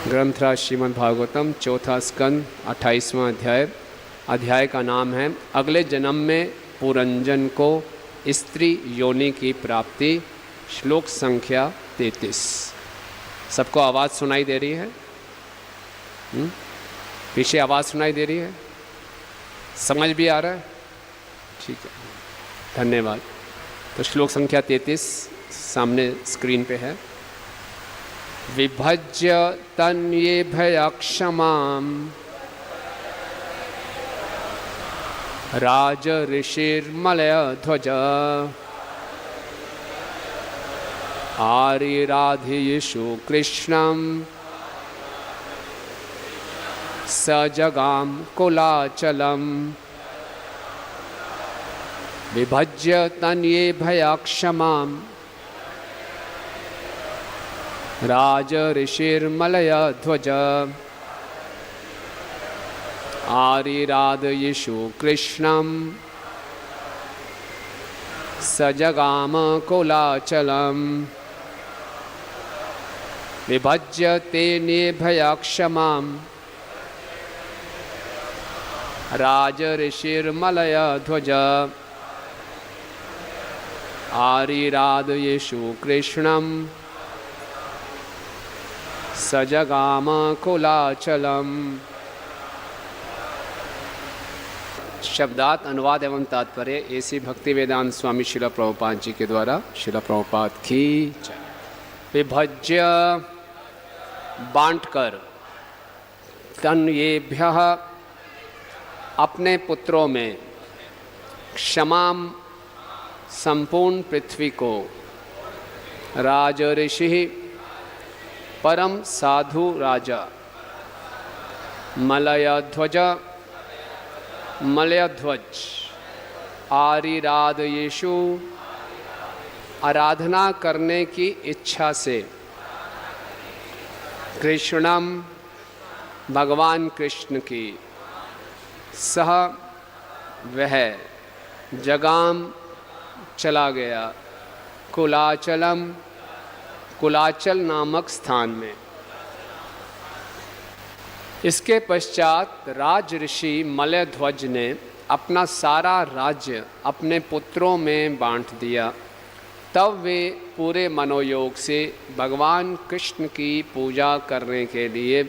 ग्रंथराज श्रीमद् भागवतम चौथा स्कंद 28वां अध्याय। अध्याय का नाम है अगले जन्म में पुरंजन को स्त्री योनि की प्राप्ति। श्लोक संख्या 33। सबको आवाज़ सुनाई दे रही है? पीछे आवाज़ सुनाई दे रही है? समझ भी आ रहा है? ठीक है, धन्यवाद। तो श्लोक संख्या 33 सामने स्क्रीन पे है। विभज्य तन्ये भयक्षमाम राज ऋषिर्मलय ध्वज आरिराधियीषु कृष्णं स जगाम कुलाचलम। विभज्य तन्ये भयक्षमाम राज ऋषिर्मलय ध्वज आरिराधयीषु कृष्णं स जगाम कुलाचलम। विभज्य तेने भयक्षमाम राज ऋषिर्मलय ध्वज आरिराधयीषु कृष्णं सजगाम कुलाचलम। शब्दार्थ अनुवाद एवं तात्पर्य ऐसी भक्ति वेदांत स्वामी शिला प्रभुपाद जी के द्वारा। शिला प्रभुपाद की जय। विभज्य बांटकर, तन्येभ्यः अपने पुत्रों में, क्षमाम संपूर्ण पृथ्वी को, राज ऋषि परम साधु राजा, मलयध्वज मलयध्वज, आरिराधयीषु आराधना करने की इच्छा से, कृष्णम भगवान कृष्ण की, सह वह, जगाम चला गया, कुलाचलम कुलाचल नामक स्थान में। इसके पश्चात राज ऋषि मलयध्वज ने अपना सारा राज्य अपने पुत्रों में बांट दिया। तब वे पूरे मनोयोग से भगवान कृष्ण की पूजा करने के लिए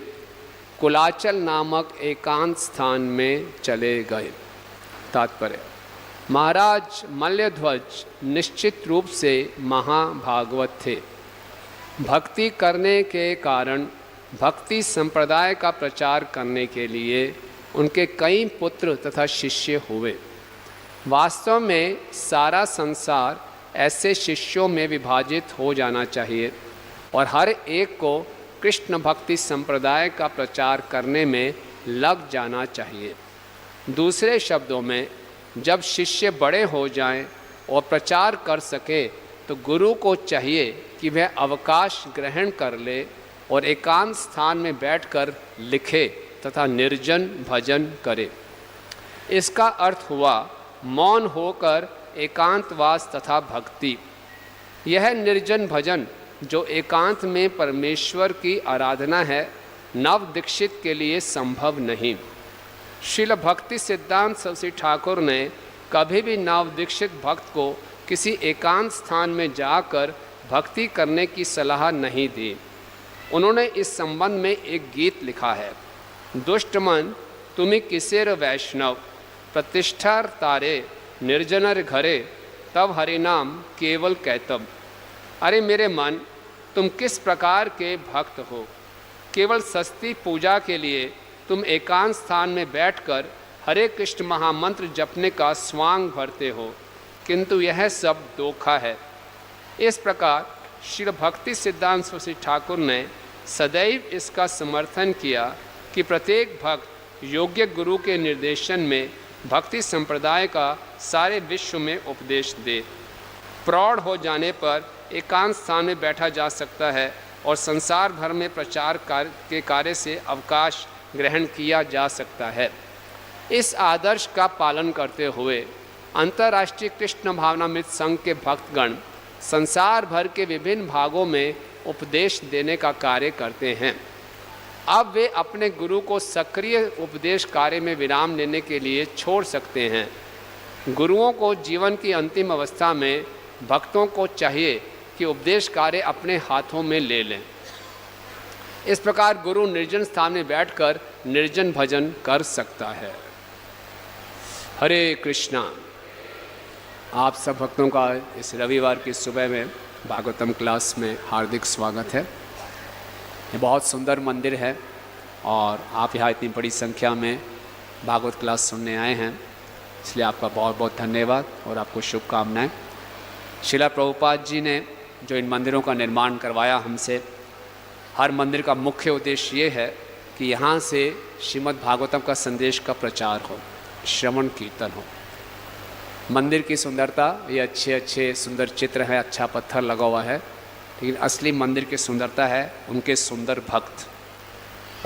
कुलाचल नामक एकांत स्थान में चले गए। तात्पर्य: महाराज मलयध्वज निश्चित रूप से महाभागवत थे। भक्ति करने के कारण भक्ति संप्रदाय का प्रचार करने के लिए उनके कई पुत्र तथा शिष्य हुए। वास्तव में सारा संसार ऐसे शिष्यों में विभाजित हो जाना चाहिए और हर एक को कृष्ण भक्ति संप्रदाय का प्रचार करने में लग जाना चाहिए। दूसरे शब्दों में, जब शिष्य बड़े हो जाएं और प्रचार कर सके तो गुरु को चाहिए कि वह अवकाश ग्रहण कर ले और एकांत स्थान में बैठकर लिखे तथा निर्जन भजन करे। इसका अर्थ हुआ मौन होकर एकांतवास तथा भक्ति। यह निर्जन भजन जो एकांत में परमेश्वर की आराधना है, नव दीक्षित के लिए संभव नहीं। श्रील भक्ति सिद्धांत सरस्वती ठाकुर ने कभी भी नव दीक्षित भक्त को किसी एकांत स्थान में जाकर भक्ति करने की सलाह नहीं दी। उन्होंने इस संबंध में एक गीत लिखा है। दुष्ट मन तुम्हें किसेर वैष्णव, प्रतिष्ठा तारे निर्जनर घरे, तब हरि नाम केवल कहतब। अरे मेरे मन, तुम किस प्रकार के भक्त हो? केवल सस्ती पूजा के लिए तुम एकांत स्थान में बैठकर हरे कृष्ण महामंत्र जपने का स्वांग भरते हो, किंतु यह सब धोखा है। इस प्रकार श्री भक्ति सिद्धांत सरस्वती ठाकुर ने सदैव इसका समर्थन किया कि प्रत्येक भक्त योग्य गुरु के निर्देशन में भक्ति संप्रदाय का सारे विश्व में उपदेश दे। प्रौढ़ हो जाने पर एकांत स्थान में बैठा जा सकता है और संसार भर में प्रचार के कार्य से अवकाश ग्रहण किया जा सकता है। इस आदर्श का पालन करते हुए अंतर्राष्ट्रीय कृष्ण भावनामृत संघ के भक्तगण संसार भर के विभिन्न भागों में उपदेश देने का कार्य करते हैं। अब वे अपने गुरु को सक्रिय उपदेश कार्य में विराम लेने के लिए छोड़ सकते हैं। गुरुओं को जीवन की अंतिम अवस्था में भक्तों को चाहिए कि उपदेश कार्य अपने हाथों में ले लें। इस प्रकार गुरु निर्जन स्थान में बैठकर निर्जन भजन कर सकता है। हरे कृष्णा। आप सब भक्तों का इस रविवार की सुबह में भागवतम क्लास में हार्दिक स्वागत है। ये बहुत सुंदर मंदिर है और आप यहाँ इतनी बड़ी संख्या में भागवत क्लास सुनने आए हैं, इसलिए आपका बहुत बहुत धन्यवाद और आपको शुभकामनाएं। शिला प्रभुपाद जी ने जो इन मंदिरों का निर्माण करवाया हमसे, हर मंदिर का मुख्य उद्देश्य ये है कि यहाँ से श्रीमद् भागवतम का संदेश का प्रचार हो, श्रवण कीर्तन हो। मंदिर की सुंदरता, ये अच्छे अच्छे सुंदर चित्र है, अच्छा पत्थर लगा हुआ है, लेकिन असली मंदिर की सुंदरता है उनके सुंदर भक्त।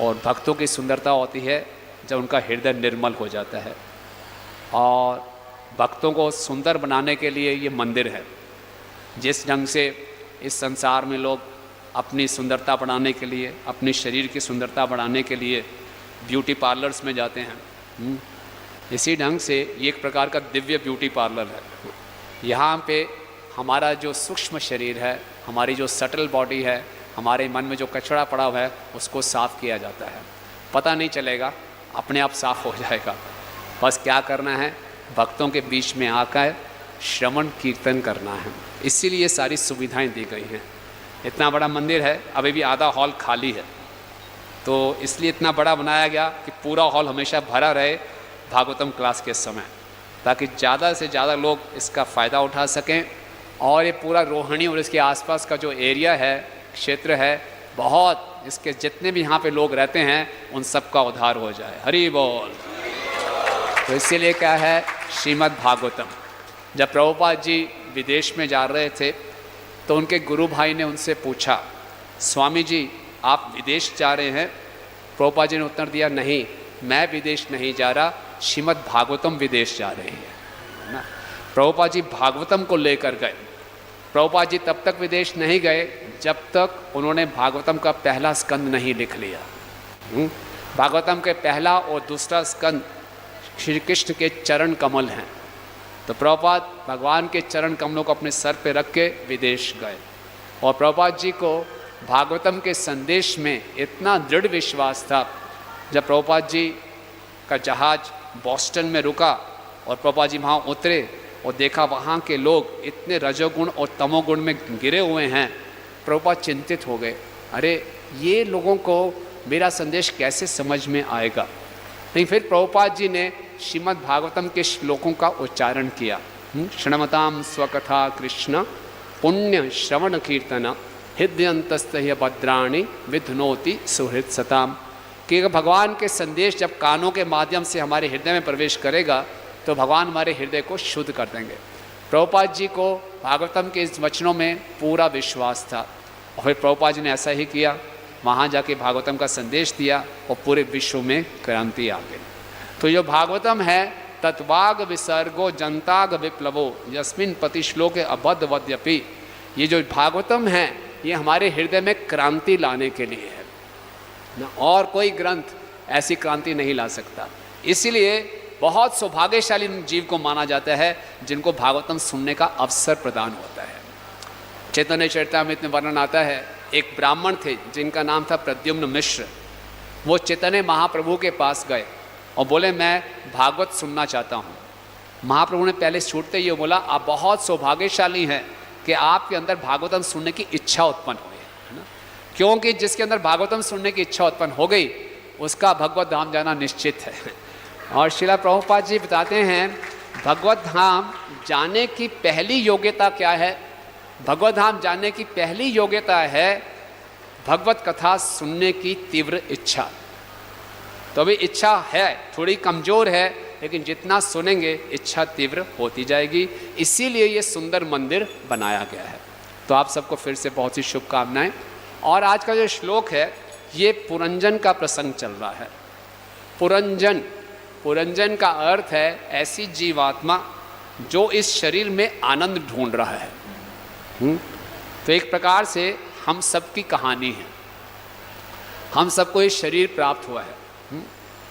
और भक्तों की सुंदरता होती है जब उनका हृदय निर्मल हो जाता है। और भक्तों को सुंदर बनाने के लिए ये मंदिर है। जिस ढंग से इस संसार में लोग अपनी सुंदरता बढ़ाने के लिए, अपने शरीर की सुंदरता बढ़ाने के लिए ब्यूटी पार्लर्स में जाते हैं, इसी ढंग से ये एक प्रकार का दिव्य ब्यूटी पार्लर है। यहाँ पे हमारा जो सूक्ष्म शरीर है, हमारी जो सटल बॉडी है, हमारे मन में जो कचरा पड़ा हुआ है, उसको साफ़ किया जाता है। पता नहीं चलेगा, अपने आप साफ़ हो जाएगा। बस क्या करना है, भक्तों के बीच में आकर श्रवण कीर्तन करना है। इसीलिए सारी सुविधाएं दी गई हैं। इतना बड़ा मंदिर है, अभी भी आधा हॉल खाली है, तो इसलिए इतना बड़ा बनाया गया कि पूरा हॉल हमेशा भरा रहे भागवतम क्लास के समय, ताकि ज़्यादा से ज़्यादा लोग इसका फ़ायदा उठा सकें। और ये पूरा रोहिणी और इसके आसपास का जो एरिया है, क्षेत्र है, बहुत इसके जितने भी यहाँ पे लोग रहते हैं उन सब का उद्धार हो जाए। हरि बोल। तो इसीलिए क्या है, श्रीमद् भागवतम। जब प्रभुपाद जी विदेश में जा रहे थे तो उनके गुरु भाई ने उनसे पूछा, स्वामी जी आप विदेश जा रहे हैं? प्रभुपाद जी ने उत्तर दिया, नहीं मैं विदेश नहीं जा रहा, श्रीमद् भागवतम विदेश जा रही है ना। प्रभुपाद जी भागवतम को लेकर गए। प्रभुपाद जी तब तक विदेश नहीं गए जब तक उन्होंने भागवतम का पहला स्कंद नहीं लिख लिया। भागवतम के पहला और दूसरा स्कंद श्री कृष्ण के चरण कमल हैं। तो प्रभुपाद भगवान के चरण कमलों को अपने सर पे रख के विदेश गए। और प्रभुपाद जी को भागवतम के संदेश में इतना दृढ़ विश्वास था। जब प्रभुपाद जी का जहाज़ बॉस्टन में रुका और प्रभुपाद जी वहाँ उतरे और देखा वहाँ के लोग इतने रजोगुण और तमोगुण में गिरे हुए हैं, प्रभुपाद चिंतित हो गए। अरे ये लोगों को मेरा संदेश कैसे समझ में आएगा। नहीं, फिर प्रभुपाद जी ने श्रीमद् भागवतम के श्लोकों का उच्चारण किया। श्रवणताम स्वकथा कृष्ण पुण्य श्रवण कीर्तन हृदयंतस्तह्य भद्राणि विध्नोति सुहृद सताम। कि भगवान के संदेश जब कानों के माध्यम से हमारे हृदय में प्रवेश करेगा तो भगवान हमारे हृदय को शुद्ध कर देंगे। प्रभुपाद जी को भागवतम के इस वचनों में पूरा विश्वास था और फिर प्रभुपाद जी ने ऐसा ही किया। वहाँ जाके भागवतम का संदेश दिया और पूरे विश्व में क्रांति आ गई। तो जो भागवतम है, तत्वाग विसर्गो जनताग विप्लवो यस्मिन पति श्लोक अबद्ध वद्यपि, ये जो भागवतम है ये हमारे हृदय में क्रांति लाने के लिए है ना, और कोई ग्रंथ ऐसी क्रांति नहीं ला सकता। इसीलिए बहुत सौभाग्यशाली जीव को माना जाता है जिनको भागवतम सुनने का अवसर प्रदान होता है। चैतन्य चरितामृत में वर्णन आता है, एक ब्राह्मण थे जिनका नाम था प्रद्युम्न मिश्र। वो चैतन्य महाप्रभु के पास गए और बोले मैं भागवत सुनना चाहता हूँ। महाप्रभु ने पहले छूटते ही बोला, आप बहुत सौभाग्यशाली हैं कि आपके अंदर भागवतम सुनने की इच्छा उत्पन्न हुई है ना, क्योंकि जिसके अंदर भागवतम सुनने की इच्छा उत्पन्न हो गई उसका भगवत धाम जाना निश्चित है। और श्रीला प्रभुपाद जी बताते हैं, भगवत धाम जाने की पहली योग्यता क्या है? भगवत धाम जाने की पहली योग्यता है भगवत कथा सुनने की तीव्र इच्छा। तो अभी इच्छा है, थोड़ी कमज़ोर है, लेकिन जितना सुनेंगे इच्छा तीव्र होती जाएगी। इसीलिए ये सुंदर मंदिर बनाया गया है। तो आप सबको फिर से बहुत सी शुभकामनाएं। और आज का जो श्लोक है ये पुरंजन का प्रसंग चल रहा है। पुरंजन, पुरंजन का अर्थ है ऐसी जीवात्मा जो इस शरीर में आनंद ढूंढ रहा है। तो एक प्रकार से हम सबकी कहानी है। हम सबको ये शरीर प्राप्त हुआ है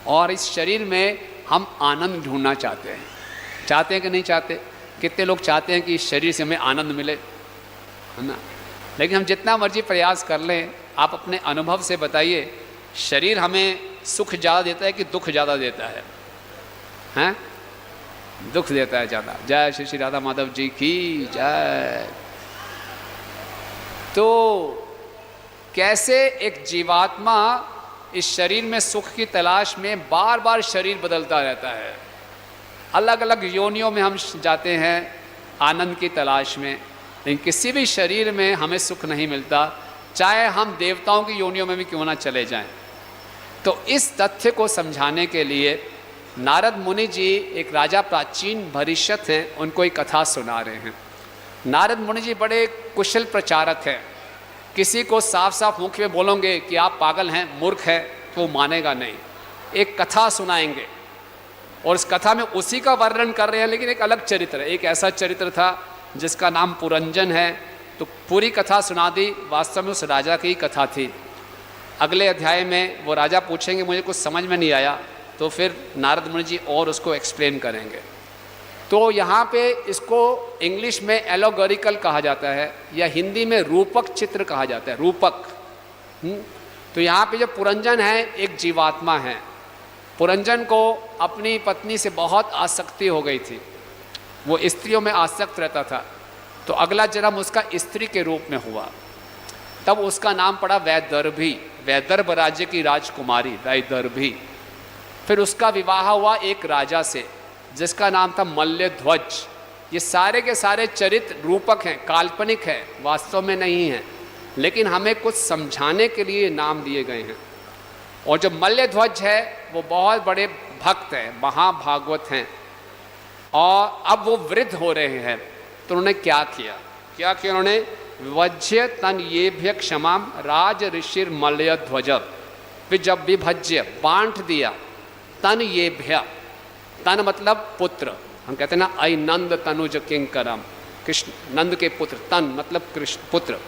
और इस शरीर में हम आनंद ढूंढना चाहते हैं। चाहते हैं कि नहीं चाहते? कितने लोग चाहते हैं कि इस शरीर से हमें आनंद मिले, है ना? लेकिन हम जितना मर्जी प्रयास कर लें, आप अपने अनुभव से बताइए, शरीर हमें सुख ज़्यादा देता है कि दुख ज़्यादा देता है? हैं? दुख देता है ज़्यादा। जय श्री श्री राधा माधव जी की जय। तो कैसे एक जीवात्मा इस शरीर में सुख की तलाश में बार बार शरीर बदलता रहता है, अलग अलग योनियों में हम जाते हैं आनंद की तलाश में, लेकिन किसी भी शरीर में हमें सुख नहीं मिलता, चाहे हम देवताओं की योनियों में भी क्यों ना चले जाएं। तो इस तथ्य को समझाने के लिए नारद मुनि जी, एक राजा प्राचीन भविष्यत हैं, उनको एक कथा सुना रहे हैं। नारद मुनि जी बड़े कुशल प्रचारक हैं। किसी को साफ साफ मुख में बोलोगे कि आप पागल हैं, मूर्ख हैं, तो वो मानेगा नहीं। एक कथा सुनाएंगे और इस कथा में उसी का वर्णन कर रहे हैं, लेकिन एक अलग चरित्र है। एक ऐसा चरित्र था जिसका नाम पुरंजन है। तो पूरी कथा सुना दी, वास्तव में उस राजा की कथा थी। अगले अध्याय में वो राजा पूछेंगे मुझे कुछ समझ में नहीं आया, तो फिर नारद मुनि जी और उसको एक्सप्लेन करेंगे। तो यहाँ पे इसको इंग्लिश में एलोगोरिकल कहा जाता है या हिंदी में रूपक चित्र कहा जाता है, रूपक। तो यहाँ पे जो पुरंजन है एक जीवात्मा है। पुरंजन को अपनी पत्नी से बहुत आसक्ति हो गई थी, वो स्त्रियों में आसक्त रहता था। तो अगला जन्म उसका स्त्री के रूप में हुआ, तब उसका नाम पड़ा वैदर्भी, वैदर्भ राज्य की राजकुमारी वैदर्भी। फिर उसका विवाह हुआ एक राजा से जिसका नाम था मल्लध्वज। ये सारे के सारे चरित्र रूपक हैं, काल्पनिक है, वास्तव में नहीं है, लेकिन हमें कुछ समझाने के लिए नाम दिए गए हैं। और जो मल्लध्वज है वो बहुत बड़े भक्त हैं, महाभागवत हैं, और अब वो वृद्ध हो रहे हैं। तो उन्होंने क्या किया उन्होंने विभज्य तन ये भ्य क्षमाम राज ऋषिर मल्लध्वज, फिर जब विभज्य बांट दिया तन ये भ्य, तन मतलब पुत्र, हम कहते हैं ना आई नंद तनुज किंकरम, कृष्ण नंद के पुत्र, तन मतलब कृष्ण पुत्र।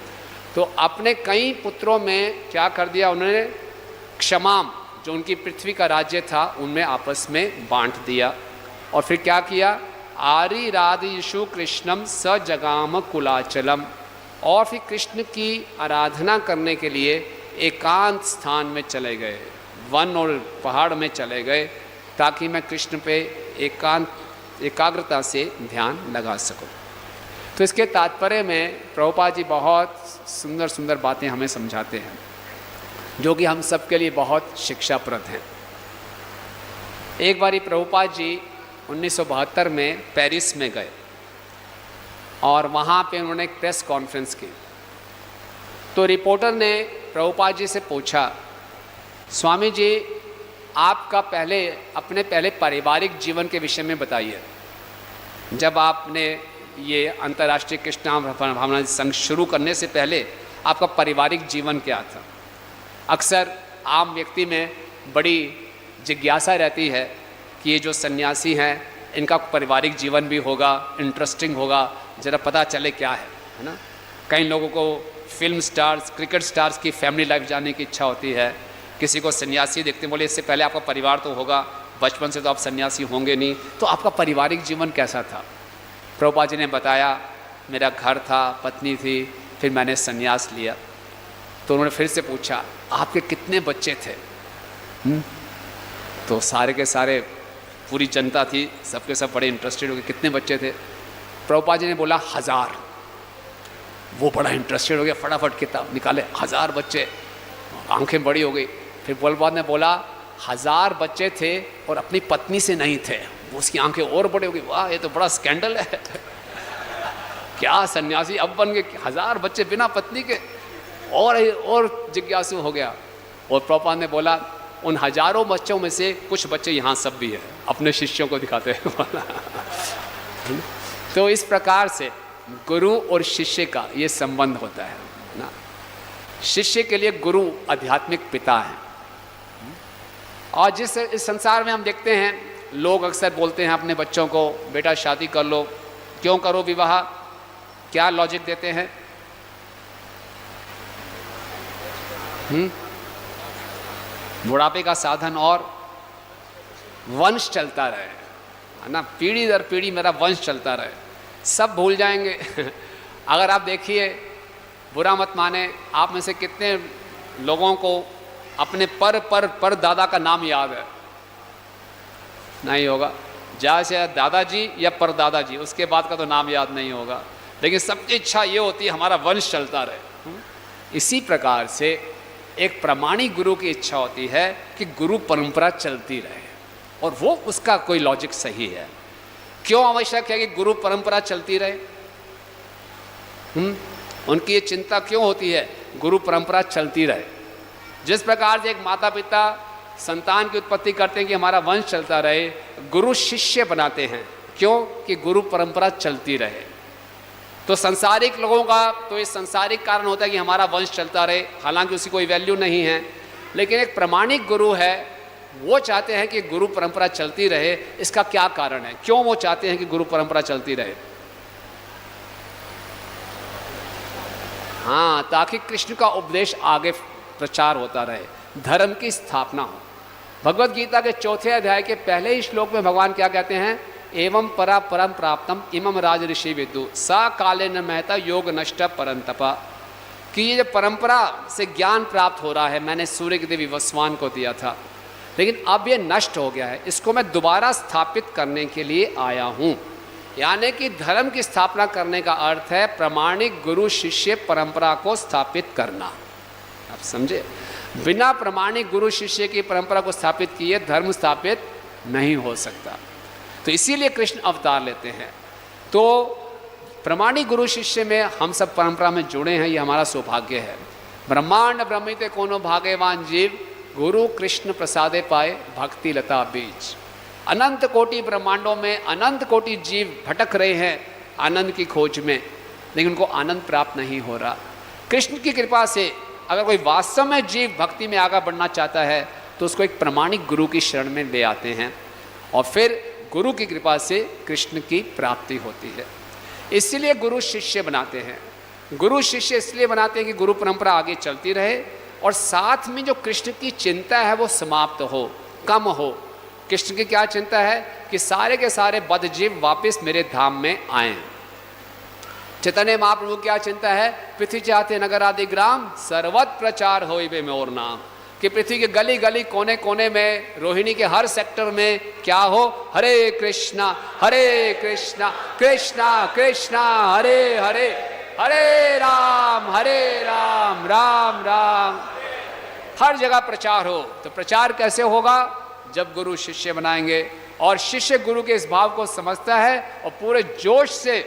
तो अपने कई पुत्रों में क्या कर दिया उन्होंने, क्षमाम जो उनकी पृथ्वी का राज्य था उनमें आपस में बांट दिया। और फिर क्या किया, आरी राधयिषु कृष्णम स जगाम कुलाचलम, और फिर कृष्ण की आराधना करने के लिए एकांत स्थान में चले गए, वन और पहाड़ में चले गए, ताकि मैं कृष्ण पे एकाग्रता से ध्यान लगा सकूं। तो इसके तात्पर्य में प्रभुपाद जी बहुत सुंदर सुंदर बातें हमें समझाते हैं, जो कि हम सबके लिए बहुत शिक्षाप्रद हैं। एक बारी प्रभुपाद जी 1972 में पेरिस में गए और वहाँ पे उन्होंने एक प्रेस कॉन्फ्रेंस की। तो रिपोर्टर ने प्रभुपाद जी से पूछा, स्वामी जी आपका अपने पहले पारिवारिक जीवन के विषय में बताइए। जब आपने ये अंतर्राष्ट्रीय कृष्ण भावना संघ शुरू करने से पहले आपका पारिवारिक जीवन क्या था? अक्सर आम व्यक्ति में बड़ी जिज्ञासा रहती है कि ये जो सन्यासी हैं इनका पारिवारिक जीवन भी होगा, इंटरेस्टिंग होगा, ज़रा पता चले क्या है ना। कई लोगों को फिल्म स्टार्स, क्रिकेट स्टार्स की फैमिली लाइफ जानने की इच्छा होती है। किसी को सन्यासी देखते बोले इससे पहले आपका परिवार तो होगा, बचपन से तो आप सन्यासी होंगे नहीं, तो आपका पारिवारिक जीवन कैसा था? प्रभुपाद जी ने बताया, मेरा घर था, पत्नी थी, फिर मैंने सन्यास लिया। तो उन्होंने फिर से पूछा, आपके कितने बच्चे थे? तो सारे के सारे पूरी जनता थी, सबके सब बड़े इंटरेस्टेड हो गए, कितने बच्चे थे? प्रभुपाद जी ने बोला 1000। वो बड़ा इंटरेस्टेड हो गया, फटाफट किताब निकाले, 1000 बच्चे, आंखें बड़ी हो गई। फिर प्रभुपाद ने बोला 1000 बच्चे थे और अपनी पत्नी से नहीं थे। उसकी आंखें और बड़ी हो गई, वाह ये तो बड़ा स्कैंडल है क्या सन्यासी अब बन गए, 1000 बच्चे बिना पत्नी के, और जिज्ञासु हो गया। और प्रभुपाद ने बोला उन हजारों बच्चों में से कुछ बच्चे यहाँ सब भी है, अपने शिष्यों को दिखाते हैं तो इस प्रकार से गुरु और शिष्य का ये संबंध होता है ना। शिष्य के लिए गुरु आध्यात्मिक पिता है। और इस संसार में हम देखते हैं लोग अक्सर बोलते हैं अपने बच्चों को, बेटा शादी कर लो, क्यों करो विवाह, क्या लॉजिक देते हैं? बुढ़ापे का साधन और वंश चलता रहे, है ना, पीढ़ी दर पीढ़ी मेरा वंश चलता रहे, सब भूल जाएंगे। अगर आप देखिए, बुरा मत माने, आप में से कितने लोगों को अपने पर दादा का नाम याद है? नहीं होगा। ज़्यादा से दादाजी या परदादा जी, उसके बाद का तो नाम याद नहीं होगा। लेकिन सबकी इच्छा ये होती है हमारा वंश चलता रहे। इसी प्रकार से एक प्रामाणिक गुरु की इच्छा होती है कि गुरु परंपरा चलती रहे, और वो उसका कोई लॉजिक सही है। क्यों आवश्यक है कि गुरु परंपरा चलती रहे? उनकी ये चिंता क्यों होती है गुरु परंपरा चलती रहे? जिस प्रकार से एक माता पिता संतान की उत्पत्ति करते हैं कि हमारा वंश चलता रहे, गुरु शिष्य बनाते हैं। क्यों? कि गुरु परंपरा चलती रहे। तो संसारिक लोगों का तो ये संसारिक कारण होता है कि हमारा वंश चलता रहे, हालांकि उसकी कोई वैल्यू नहीं है। लेकिन एक प्रामाणिक गुरु है, वो चाहते हैं कि गुरु परंपरा चलती रहे। इसका क्या कारण है? क्यों वो चाहते हैं कि गुरु परंपरा चलती रहे? हाँ, ताकि कृष्ण का उपदेश आगे प्रचार होता रहे, धर्म की स्थापना हो। भगवत गीता के 4 अध्याय के पहले ही श्लोक में भगवान क्या कहते हैं? एवं परा परम प्राप्तम इमम राज ऋषि विदु सा काले न महता योग नष्ट परंतपा। कि ये जो परंपरा से ज्ञान प्राप्त हो रहा है, मैंने सूर्य के देवी वसवान को दिया था, लेकिन अब ये नष्ट हो गया है, इसको मैं दोबारा स्थापित करने के लिए आया हूँ। यानी कि धर्म की स्थापना करने का अर्थ है प्रामाणिक गुरु शिष्य परंपरा को स्थापित करना। आप समझे? बिना प्रामाणिक गुरु शिष्य की परंपरा को स्थापित किए धर्म स्थापित नहीं हो सकता। तो इसीलिए कृष्ण अवतार लेते हैं। तो प्रामाणिक गुरु शिष्य में हम सब परंपरा में जुड़े हैं, ये हमारा सौभाग्य है। ब्रह्मांड ब्रह्मित कोनो भाग्यवान जीव, गुरु कृष्ण प्रसादे पाए भक्ति लता बीज। अनंत कोटि ब्रह्मांडों में अनंत कोटि जीव भटक रहे हैं आनंद की खोज में, लेकिन उनको आनंद प्राप्त नहीं हो रहा। कृष्ण की कृपा से अगर कोई वास्तव में जीव भक्ति में आगे बढ़ना चाहता है तो उसको एक प्रामाणिक गुरु की शरण में ले आते हैं, और फिर गुरु की कृपा से कृष्ण की प्राप्ति होती है। इसलिए गुरु शिष्य बनाते हैं। गुरु शिष्य इसलिए बनाते हैं कि गुरु परंपरा आगे चलती रहे, और साथ में जो कृष्ण की चिंता है वो समाप्त हो, कम हो। कृष्ण की क्या चिंता है? कि सारे के सारे बद्धजीव वापस मेरे धाम में आएं। चैतन्य महाप्रभु क्या चिंता है? पृथ्वी चाहते नगर आदि ग्राम, सर्वत्र प्रचार होई बे मोर नाम। कि पृथ्वी के गली गली कोने कोने में, रोहिणी के हर सेक्टर में क्या हो? हरे कृष्णा कृष्णा कृष्णा हरे हरे, हरे राम राम राम। हर जगह प्रचार हो। तो प्रचार कैसे होगा? जब गुरु शिष्य बनाएंगे, और शिष्य गुरु के इस भाव को समझता है और पूरे जोश से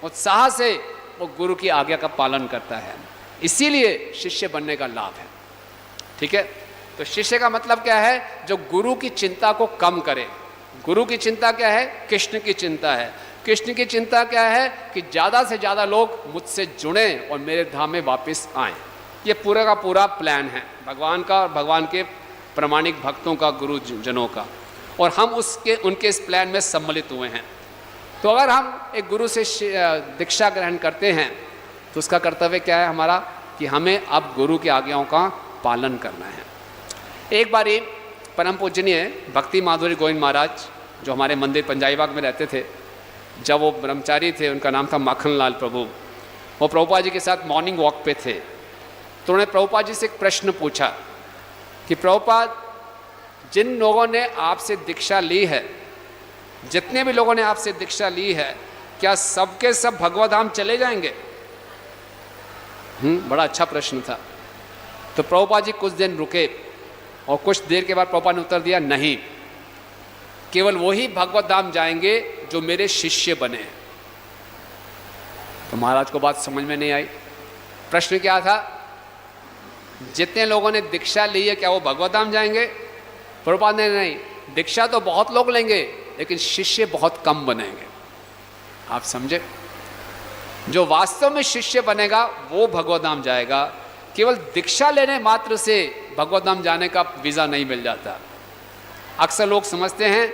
उत्साह से वो गुरु की आज्ञा का पालन करता है। इसीलिए शिष्य बनने का लाभ है। ठीक है? तो शिष्य का मतलब क्या है? जो गुरु की चिंता को कम करे। गुरु की चिंता क्या है? कृष्ण की चिंता है। कृष्ण की चिंता क्या है? कि ज़्यादा से ज़्यादा लोग मुझसे जुड़ें और मेरे धाम में वापस आएं। ये पूरा का पूरा प्लान है भगवान का और भगवान के प्रामाणिक भक्तों का, गुरु जनों का, और हम उनके इस प्लान में सम्मिलित हुए हैं। तो अगर हम एक गुरु से दीक्षा ग्रहण करते हैं तो उसका कर्तव्य क्या है हमारा? कि हमें अब गुरु की आज्ञाओं का पालन करना है। एक बार परम पूजनीय भक्ति माधुरी गोविंद महाराज, जो हमारे मंदिर पंजाई बाग में रहते थे, जब वो ब्रह्मचारी थे, उनका नाम था माखनलाल प्रभु, वो प्रभुपाद जी के साथ मॉर्निंग वॉक पे थे। तो उन्होंने प्रभुपाद जी से एक प्रश्न पूछा कि प्रभुपाद, जिन लोगों ने आपसे दीक्षा ली है, जितने भी लोगों ने आपसे दीक्षा ली है, क्या सबके सब भगवत धाम चले जाएंगे? बड़ा अच्छा प्रश्न था। तो प्रभुपाद जी कुछ दिन रुके और कुछ देर के बाद प्रभुपाद ने उत्तर दिया, नहीं, केवल वही भगवत धाम जाएंगे जो मेरे शिष्य बने। तो महाराज को बात समझ में नहीं आई। प्रश्न क्या था? जितने लोगों ने दीक्षा ली है क्या वो भगवत धाम जाएंगे? प्रभुपाद ने नहीं, दीक्षा तो बहुत लोग लेंगे लेकिन शिष्य बहुत कम बनेंगे। आप समझे? जो वास्तव में शिष्य बनेगा वो भगवत धाम जाएगा। केवल दीक्षा लेने मात्र से भगवत धाम जाने का वीज़ा नहीं मिल जाता। अक्सर लोग समझते हैं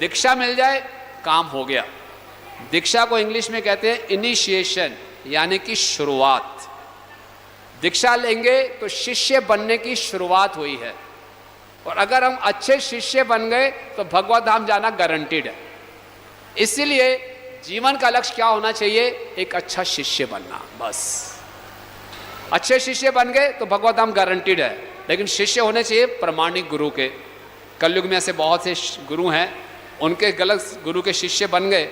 दीक्षा मिल जाए काम हो गया। दीक्षा को इंग्लिश में कहते हैं इनिशिएशन, यानी कि शुरुआत। दीक्षा लेंगे तो शिष्य बनने की शुरुआत हुई है। और अगर हम अच्छे शिष्य बन गए तो भगवत धाम जाना गारंटीड है। इसीलिए जीवन का लक्ष्य क्या होना चाहिए? एक अच्छा शिष्य बनना, बस। अच्छे शिष्य बन गए तो भगवत धाम गारंटीड है, लेकिन शिष्य होने चाहिए प्रमाणिक गुरु के। कलयुग में ऐसे बहुत से गुरु हैं, उनके गलत गुरु के शिष्य बन गए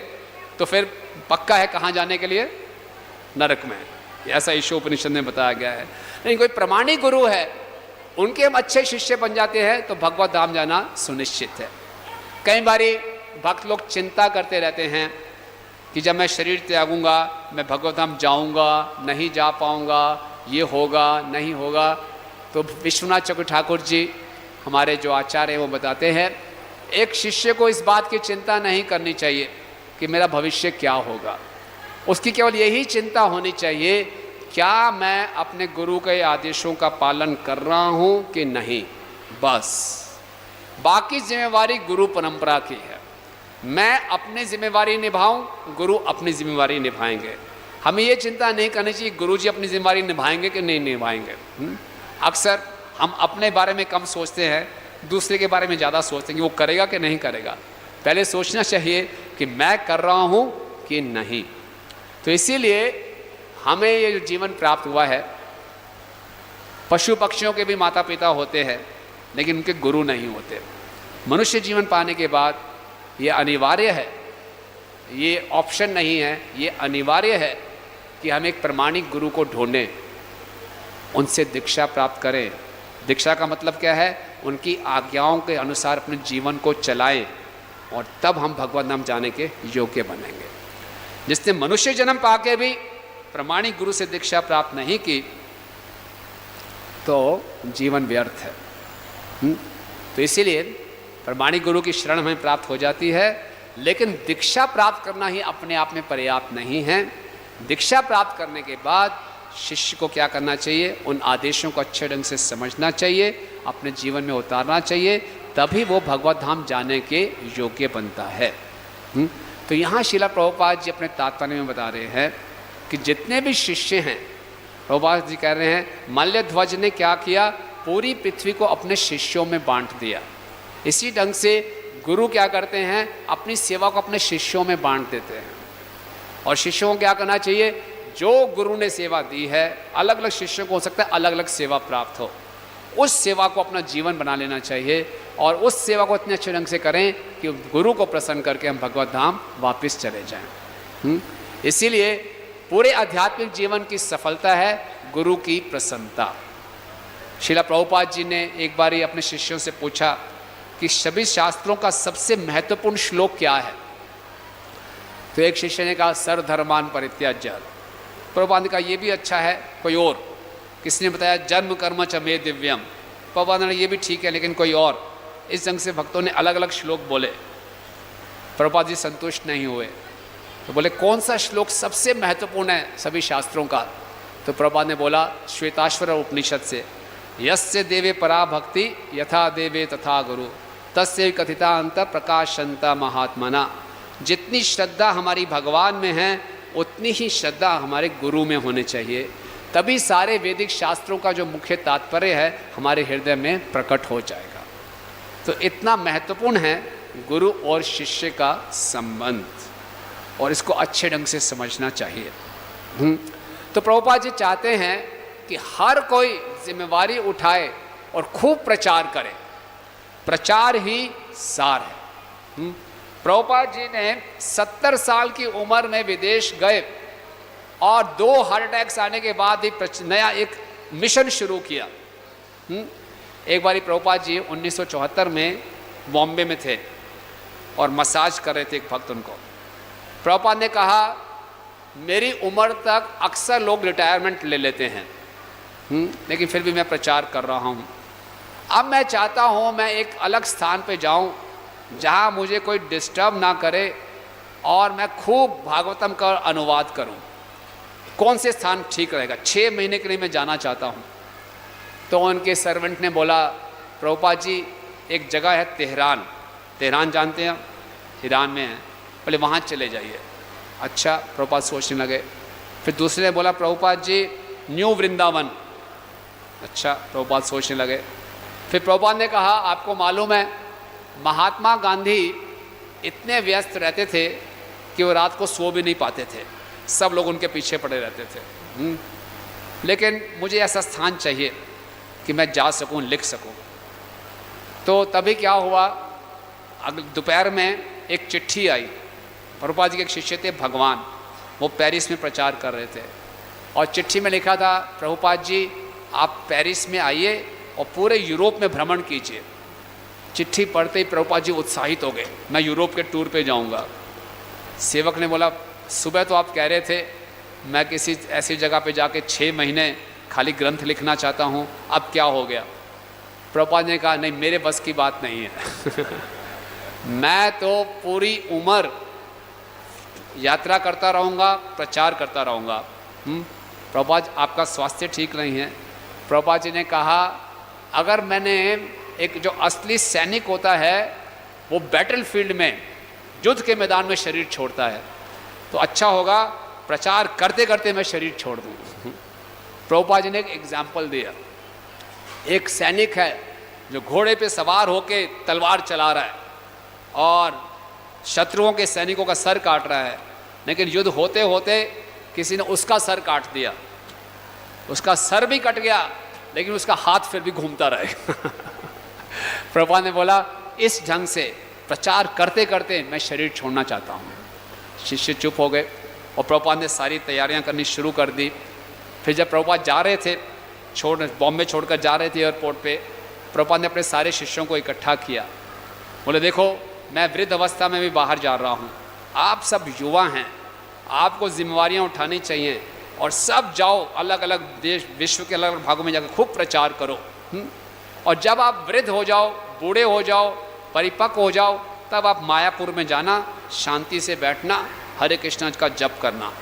तो फिर पक्का है कहाँ जाने के लिए? नरक में। ऐसा ईशो उपनिषद में बताया गया है। लेकिन कोई प्रमाणिक गुरु है, उनके हम अच्छे शिष्य बन जाते हैं तो भगवत धाम जाना सुनिश्चित है। कई बारी भक्त लोग चिंता करते रहते हैं कि जब मैं शरीर त्यागूंगा मैं भगवत धाम जाऊंगा, नहीं जा पाऊंगा, ये होगा नहीं होगा। तो विश्वनाथ चक्रवर्ती ठाकुर जी हमारे जो आचार्य हैं वो बताते हैं, एक शिष्य को इस बात की चिंता नहीं करनी चाहिए कि मेरा भविष्य क्या होगा। उसकी केवल यही चिंता होनी चाहिए, क्या मैं अपने गुरु के आदेशों का पालन कर रहा हूँ कि नहीं, बस। बाकी जिम्मेवारी गुरु परंपरा की है। मैं अपनी जिम्मेवारी निभाऊं, गुरु अपनी जिम्मेवारी निभाएंगे। हमें ये चिंता नहीं करनी चाहिए गुरु जी अपनी जिम्मेवारी निभाएंगे कि नहीं निभाएंगे। अक्सर हम अपने बारे में कम सोचते हैं, दूसरे के बारे में ज़्यादा सोचते हैं कि वो करेगा कि नहीं करेगा। पहले सोचना चाहिए कि मैं कर रहा हूँ कि नहीं। तो इसीलिए हमें ये जो जीवन प्राप्त हुआ है, पशु पक्षियों के भी माता पिता होते हैं लेकिन उनके गुरु नहीं होते। मनुष्य जीवन पाने के बाद ये अनिवार्य है, ये ऑप्शन नहीं है, ये अनिवार्य है कि हम एक प्रमाणिक गुरु को ढूंढें, उनसे दीक्षा प्राप्त करें। दीक्षा का मतलब क्या है? उनकी आज्ञाओं के अनुसार अपने जीवन को चलाएं और तब हम भगवत धाम जाने के योग्य बनेंगे। जिसने मनुष्य जन्म पाके भी प्रमाणिक गुरु से दीक्षा प्राप्त नहीं की तो जीवन व्यर्थ है। तो इसीलिए प्रमाणिक गुरु की शरण हमें प्राप्त हो जाती है, लेकिन दीक्षा प्राप्त करना ही अपने आप में पर्याप्त नहीं है। दीक्षा प्राप्त करने के बाद शिष्य को क्या करना चाहिए? उन आदेशों को अच्छे ढंग से समझना चाहिए, अपने जीवन में उतारना चाहिए, तभी वो भगवत धाम जाने के योग्य बनता है। तो यहाँ श्रील प्रभुपाद जी अपने तात्पर्य में बता रहे हैं कि जितने भी शिष्य हैं, प्रभुपाद जी कह रहे हैं मल्लध्वज ने क्या किया? पूरी पृथ्वी को अपने शिष्यों में बांट दिया। इसी ढंग से गुरु क्या करते हैं? अपनी सेवा को अपने शिष्यों में बांट देते हैं। और शिष्यों को क्या करना चाहिए? जो गुरु ने सेवा दी है, अलग अलग शिष्यों को हो सकता है अलग अलग सेवा प्राप्त हो, उस सेवा को अपना जीवन बना लेना चाहिए और उस सेवा को इतने अच्छे ढंग से करें कि गुरु को प्रसन्न करके हम भगवत धाम वापस चले जाएं। इसीलिए पूरे आध्यात्मिक जीवन की सफलता है गुरु की प्रसन्नता। श्रील प्रभुपाद जी ने एक बार अपने शिष्यों से पूछा कि सभी शास्त्रों का सबसे महत्वपूर्ण श्लोक क्या है? तो एक शिष्य ने कहा सर्वधर्मान परित्याज्य। प्रभुपाद ने कहा ये भी अच्छा है, कोई और? किसने बताया जन्म कर्म च मे दिव्यम। प्रभुपाद ने ये भी ठीक है, लेकिन कोई और? इस ढंग से भक्तों ने अलग अलग श्लोक बोले। प्रभुपाद जी संतुष्ट नहीं हुए, तो बोले कौन सा श्लोक सबसे महत्वपूर्ण है सभी शास्त्रों का? तो प्रभुपाद ने बोला श्वेताश्वर उपनिषद से, यस्य देवे परा भक्ति यथा देवे तथा गुरु तस्य कथिता अंत प्रकाशंता महात्मना। जितनी श्रद्धा हमारी भगवान में है उतनी ही श्रद्धा हमारे गुरु में होनी चाहिए, तभी सारे वैदिक शास्त्रों का जो मुख्य तात्पर्य है हमारे हृदय में प्रकट हो जाएगा। तो इतना महत्वपूर्ण है गुरु और शिष्य का संबंध, और इसको अच्छे ढंग से समझना चाहिए। तो प्रभुपाद जी चाहते हैं कि हर कोई जिम्मेवारी उठाए और खूब प्रचार करे। प्रचार ही सार है। प्रभुपाद जी ने 70 साल की उम्र में विदेश गए और 2 हार्ट अटैक्स आने के बाद ही नया एक मिशन शुरू किया। एक बारी प्रभुपाद जी 1974 में बॉम्बे में थे और मसाज कर रहे थे एक भक्त उनको। प्रभुपाद ने कहा मेरी उम्र तक अक्सर लोग रिटायरमेंट ले लेते हैं, लेकिन फिर भी मैं प्रचार कर रहा हूँ। अब मैं चाहता हूँ मैं एक अलग स्थान पे जाऊँ जहाँ मुझे कोई डिस्टर्ब ना करे और मैं खूब भागवतम का अनुवाद करूँ। कौन से स्थान ठीक रहेगा? 6 महीने के लिए मैं जाना चाहता हूँ। तो उनके सर्वेंट ने बोला प्रभुपाद जी एक जगह है तेहरान, तेहरान जानते हैं? ईरान में है, बोले वहाँ चले जाइए। अच्छा, प्रभुपाद सोचने लगे। फिर दूसरे ने बोला प्रभुपाद जी न्यू वृंदावन। अच्छा, प्रभुपाद सोचने लगे। फिर प्रभुपाद ने कहा, आपको मालूम है महात्मा गांधी इतने व्यस्त रहते थे कि वो रात को सो भी नहीं पाते थे, सब लोग उनके पीछे पड़े रहते थे। लेकिन मुझे ऐसा स्थान चाहिए कि मैं जा सकूं, लिख सकूं। तो तभी क्या हुआ, अगले दोपहर में एक चिट्ठी आई। प्रभुपाद जी के एक शिष्य थे भगवान, वो पेरिस में प्रचार कर रहे थे और चिट्ठी में लिखा था, प्रभुपाद जी आप पेरिस में आइए और पूरे यूरोप में भ्रमण कीजिए। चिट्ठी पढ़ते ही प्रभुपाद जी उत्साहित हो गए, मैं यूरोप के टूर पे जाऊंगा। सेवक ने बोला, सुबह तो आप कह रहे थे मैं किसी ऐसी जगह पे जाके 6 महीने खाली ग्रंथ लिखना चाहता हूँ, अब क्या हो गया? प्रभुपाद ने कहा, नहीं मेरे बस की बात नहीं है मैं तो पूरी उम्र यात्रा करता रहूँगा, प्रचार करता रहूँगा। प्रभुपाद आपका स्वास्थ्य ठीक नहीं है। प्रभुपाद जी ने कहा, अगर मैंने एक जो असली सैनिक होता है वो बैटलफील्ड में युद्ध के मैदान में शरीर छोड़ता है तो अच्छा होगा प्रचार करते करते मैं शरीर छोड़ दूँ। प्रभुपाद जी ने एक एग्जाम्पल दिया, एक सैनिक है जो घोड़े पे सवार होके तलवार चला रहा है और शत्रुओं के सैनिकों का सर काट रहा है, लेकिन युद्ध होते होते किसी ने उसका सर काट दिया, उसका सर भी कट गया लेकिन उसका हाथ फिर भी घूमता रहे प्रभुपाद ने बोला, इस ढंग से प्रचार करते करते मैं शरीर छोड़ना चाहता हूँ। शिष्य चुप हो गए और प्रभुपाद ने सारी तैयारियां करनी शुरू कर दी। फिर जब प्रभुपाद जा रहे थे, बॉम्बे छोड़कर जा रहे थे एयरपोर्ट पे, प्रभुपाद ने अपने सारे शिष्यों को इकट्ठा किया। बोले, देखो मैं वृद्ध अवस्था में भी बाहर जा रहा हूँ, आप सब युवा हैं, आपको जिम्मेवारियाँ उठानी चाहिए और सब जाओ अलग अलग देश, विश्व के अलग अलग भागों में जाकर खूब प्रचार करो। और जब आप वृद्ध हो जाओ, बूढ़े हो जाओ, परिपक्व हो जाओ, तब आप मायापुर में जाना, शांति से बैठना, हरे कृष्ण का जप करना।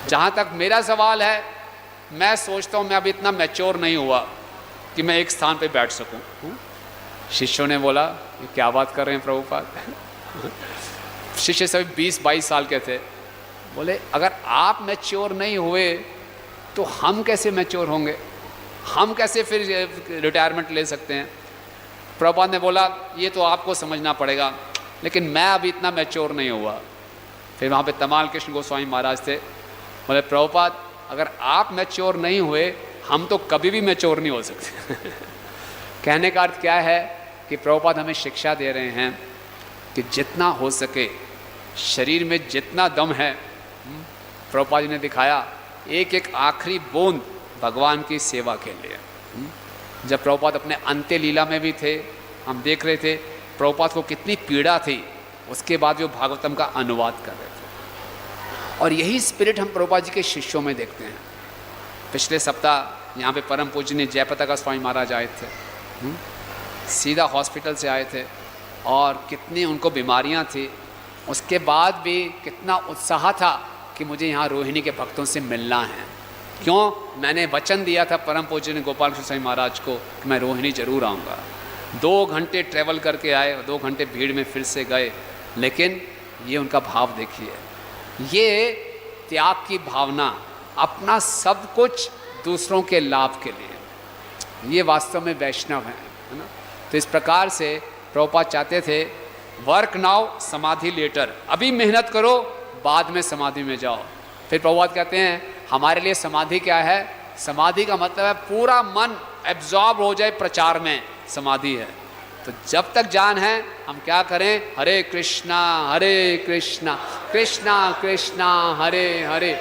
जहाँ तक मेरा सवाल है, मैं सोचता हूँ मैं अभी इतना मैच्योर नहीं हुआ कि मैं एक स्थान पे बैठ सकूँ। शिष्यों ने बोला, ये क्या बात कर रहे हैं प्रभुपाद शिष्य सभी 20-22 साल के थे। बोले, अगर आप मैच्योर नहीं हुए तो हम कैसे मैच्योर होंगे, हम कैसे फिर रिटायरमेंट ले सकते हैं? प्रभुपाद ने बोला, ये तो आपको समझना पड़ेगा, लेकिन मैं अभी इतना मैच्योर नहीं हुआ। फिर वहाँ पे तमाल कृष्ण गोस्वामी महाराज थे। बोले, प्रभुपाद अगर आप मैच्योर नहीं हुए, हम तो कभी भी मैच्योर नहीं हो सकते कहने का अर्थ क्या है कि प्रभुपाद हमें शिक्षा दे रहे हैं कि जितना हो सके शरीर में जितना दम है, प्रभुपाद जी ने दिखाया एक एक आखिरी बूंद भगवान की सेवा के लिए। जब प्रभुपाद अपने अंत्य लीला में भी थे, हम देख रहे थे प्रभुपाद को कितनी पीड़ा थी, उसके बाद वो भागवतम का अनुवाद कर रहे थे। और यही स्पिरिट हम प्रभुपाद जी के शिष्यों में देखते हैं। पिछले सप्ताह यहाँ पे परम पूजनीय जयपताका स्वामी महाराज आए थे, सीधा हॉस्पिटल से आए थे और कितनी उनको बीमारियाँ थी, उसके बाद भी कितना उत्साह था कि मुझे यहाँ रोहिणी के भक्तों से मिलना है। क्यों? मैंने वचन दिया था परम पूजनीय गोपाल कृष्ण स्वामी महाराज को कि मैं रोहिणी जरूर आऊँगा। 2 घंटे ट्रैवल करके आए, 2 घंटे भीड़ में फिर से गए, लेकिन ये उनका भाव देखिए, ये त्याग की भावना, अपना सब कुछ दूसरों के लाभ के लिए, ये वास्तव में वैष्णव है ना। तो इस प्रकार से प्रभुपाद चाहते थे, वर्क नाउ समाधि लेटर, अभी मेहनत करो बाद में समाधि में जाओ। फिर प्रभुपाद कहते हैं हमारे लिए समाधि क्या है? समाधि का मतलब है पूरा मन एब्जॉर्ब हो जाए प्रचार में, समाधि है। तो जब तक जान है हम क्या करें? हरे कृष्णा कृष्णा कृष्णा हरे हरे,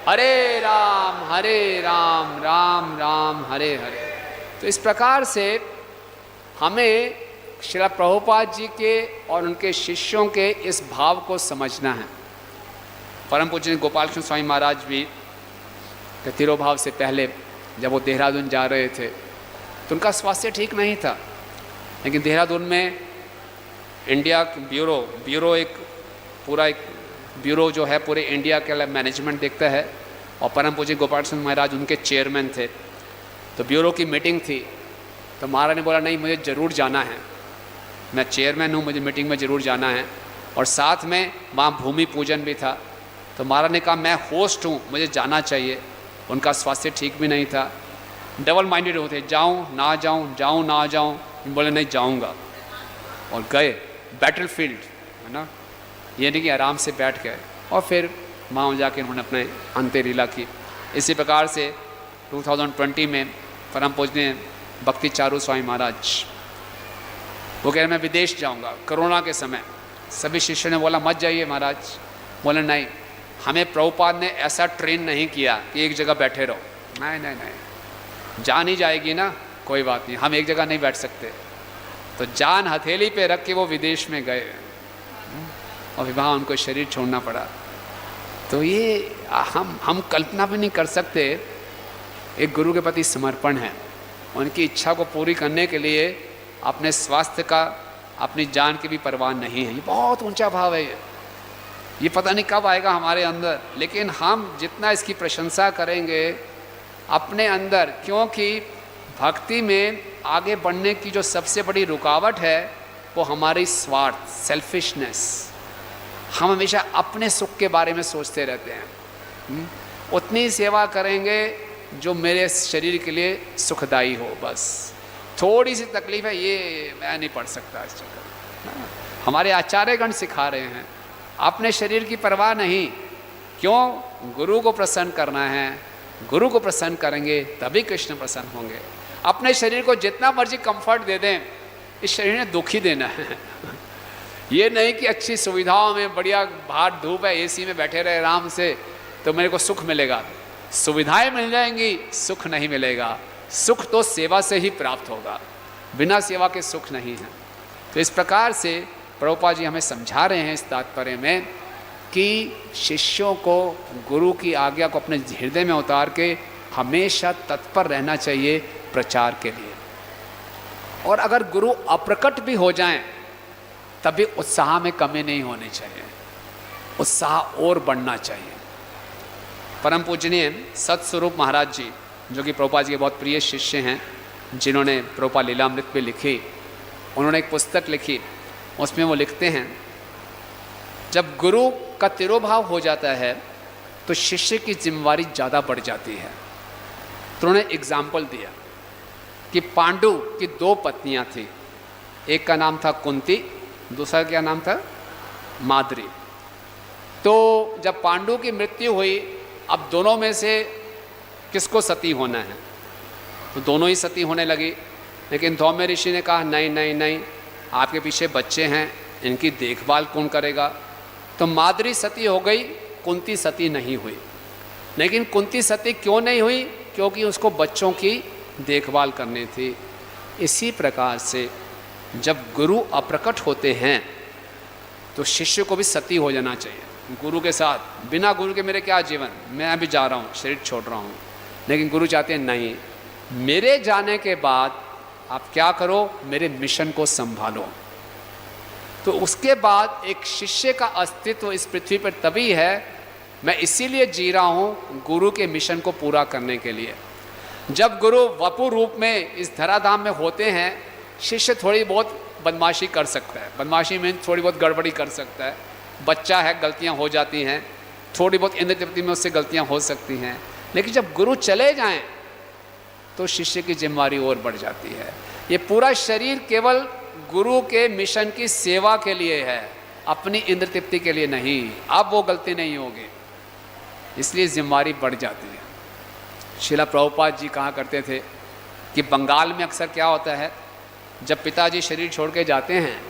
हरे राम राम राम हरे हरे। तो इस प्रकार से हमें श्रील प्रभुपाद जी के और उनके शिष्यों के इस भाव को समझना है। परम पूज्य गोपाल कृष्ण स्वामी महाराज भी तिरोभाव से पहले जब वो देहरादून जा रहे थे तो उनका स्वास्थ्य ठीक नहीं था, लेकिन देहरादून में इंडिया ब्यूरो एक पूरा एक ब्यूरो जो है पूरे इंडिया के मैनेजमेंट देखता है और परम पूज्य गोपाल कृष्ण महाराज उनके चेयरमैन थे। तो ब्यूरो की मीटिंग थी तो महाराज ने बोला, नहीं मुझे ज़रूर जाना है, मैं चेयरमैन हूँ, मुझे मीटिंग में ज़रूर जाना है। और साथ में वहाँ भूमि पूजन भी था। तो महाराज ने कहा मैं होस्ट हूँ, मुझे जाना चाहिए। उनका स्वास्थ्य ठीक भी नहीं था। डबल माइंडेड होते, जाऊं ना जाऊं, जाऊं ना जाऊं, बोले नहीं जाऊंगा, और गए बैटल फील्ड, है ना। ये नहीं कि आराम से बैठ गए और फिर वहाँ जाके उन्होंने अपने अंत्य लीला की। इसी प्रकार से 2020 में परम पूजनीय भक्ति चारू स्वामी महाराज वो कह रहे मैं विदेश जाऊंगा, कोरोना के समय। सभी शिष्यों ने बोला मत जाइए महाराज। बोले नहीं, हमें प्रभुपाद ने ऐसा ट्रेन नहीं किया कि एक जगह बैठे रहो। नहीं नहीं नहीं, जान ही जाएगी ना, कोई बात नहीं, हम एक जगह नहीं बैठ सकते। तो जान हथेली पे रख के वो विदेश में गए और वहाँ उनको शरीर छोड़ना पड़ा। तो ये हम कल्पना भी नहीं कर सकते। एक गुरु के प्रति समर्पण है, उनकी इच्छा को पूरी करने के लिए अपने स्वास्थ्य का, अपनी जान की भी परवाह नहीं है। ये बहुत ऊंचा भाव है। ये पता नहीं कब आएगा हमारे अंदर, लेकिन हम जितना इसकी प्रशंसा करेंगे अपने अंदर, क्योंकि भक्ति में आगे बढ़ने की जो सबसे बड़ी रुकावट है वो हमारी स्वार्थ, सेल्फिशनेस। हम हमेशा अपने सुख के बारे में सोचते रहते हैं। उतनी सेवा करेंगे जो मेरे शरीर के लिए सुखदायी हो, बस। थोड़ी सी तकलीफ है, ये मैं नहीं पढ़ सकता इस चक्कर। हमारे आचार्यगण सिखा रहे हैं अपने शरीर की परवाह नहीं। क्यों? गुरु को प्रसन्न करना है। गुरु को प्रसन्न करेंगे तभी कृष्ण प्रसन्न होंगे। अपने शरीर को जितना मर्जी कंफर्ट दे दें, इस शरीर ने दुख ही देना है। ये नहीं कि अच्छी सुविधाओं में बढ़िया बाहर धूप है, एसी में बैठे रहे आराम से तो मेरे को सुख मिलेगा। सुविधाएं मिल जाएंगी, सुख नहीं मिलेगा। सुख तो सेवा से ही प्राप्त होगा, बिना सेवा के सुख नहीं है। तो इस प्रकार से प्रभुपाद जी हमें समझा रहे हैं इस तात्पर्य में कि शिष्यों को गुरु की आज्ञा को अपने हृदय में उतार के हमेशा तत्पर रहना चाहिए प्रचार के लिए। और अगर गुरु अप्रकट भी हो जाएं तभी उत्साह में कमी नहीं होनी चाहिए, उत्साह और बढ़ना चाहिए। परम पूजनीय सतस्वरूप महाराज जी, जो कि प्रभुपाद जी के बहुत प्रिय शिष्य हैं, जिन्होंने प्रभुपाद लीलामृत भी लिखी, उन्होंने एक पुस्तक लिखी। उसमें वो लिखते हैं जब गुरु का तिरोभाव हो जाता है तो शिष्य की जिम्मेवारी ज़्यादा बढ़ जाती है। तो उन्होंने एग्जाम्पल दिया कि पांडु की 2 पत्नियां थी, एक का नाम था कुंती, दूसरा क्या नाम था? माद्री। तो जब पांडु की मृत्यु हुई, अब दोनों में से किसको सती होना है? तो दोनों ही सती होने लगी। लेकिन धौम्य ऋषि ने कहा नहीं नहीं नहीं, आपके पीछे बच्चे हैं, इनकी देखभाल कौन करेगा? तो माद्री सती हो गई, कुंती सती नहीं हुई। लेकिन कुंती सती क्यों नहीं हुई? क्योंकि उसको बच्चों की देखभाल करनी थी। इसी प्रकार से जब गुरु अप्रकट होते हैं तो शिष्य को भी सती हो जाना चाहिए गुरु के साथ। बिना गुरु के मेरे क्या जीवन, मैं अभी जा रहा हूँ, शरीर छोड़ रहा हूँ। लेकिन गुरु चाहते हैं नहीं, मेरे जाने के बाद आप क्या करो, मेरे मिशन को संभालो। तो उसके बाद एक शिष्य का अस्तित्व इस पृथ्वी पर तभी है, मैं इसीलिए जी रहा हूँ गुरु के मिशन को पूरा करने के लिए। जब गुरु वपु रूप में इस धराधाम में होते हैं, शिष्य थोड़ी बहुत बदमाशी कर सकता है। बदमाशी में थोड़ी बहुत गड़बड़ी कर सकता है, बच्चा है, गलतियाँ हो जाती हैं, थोड़ी बहुत इंद्र तृप्ति में उससे गलतियाँ हो सकती हैं। लेकिन जब गुरु चले जाएं तो शिष्य की जिम्मेवारी और बढ़ जाती है। ये पूरा शरीर केवल गुरु के मिशन की सेवा के लिए है, अपनी इंद्र तृप्ति के लिए नहीं। अब वो गलती नहीं होगी, इसलिए जिम्मेवारी बढ़ जाती है। श्रीला प्रभुपाद जी कहा करते थे कि बंगाल में अक्सर क्या होता है, जब पिताजी शरीर छोड़ के जाते हैं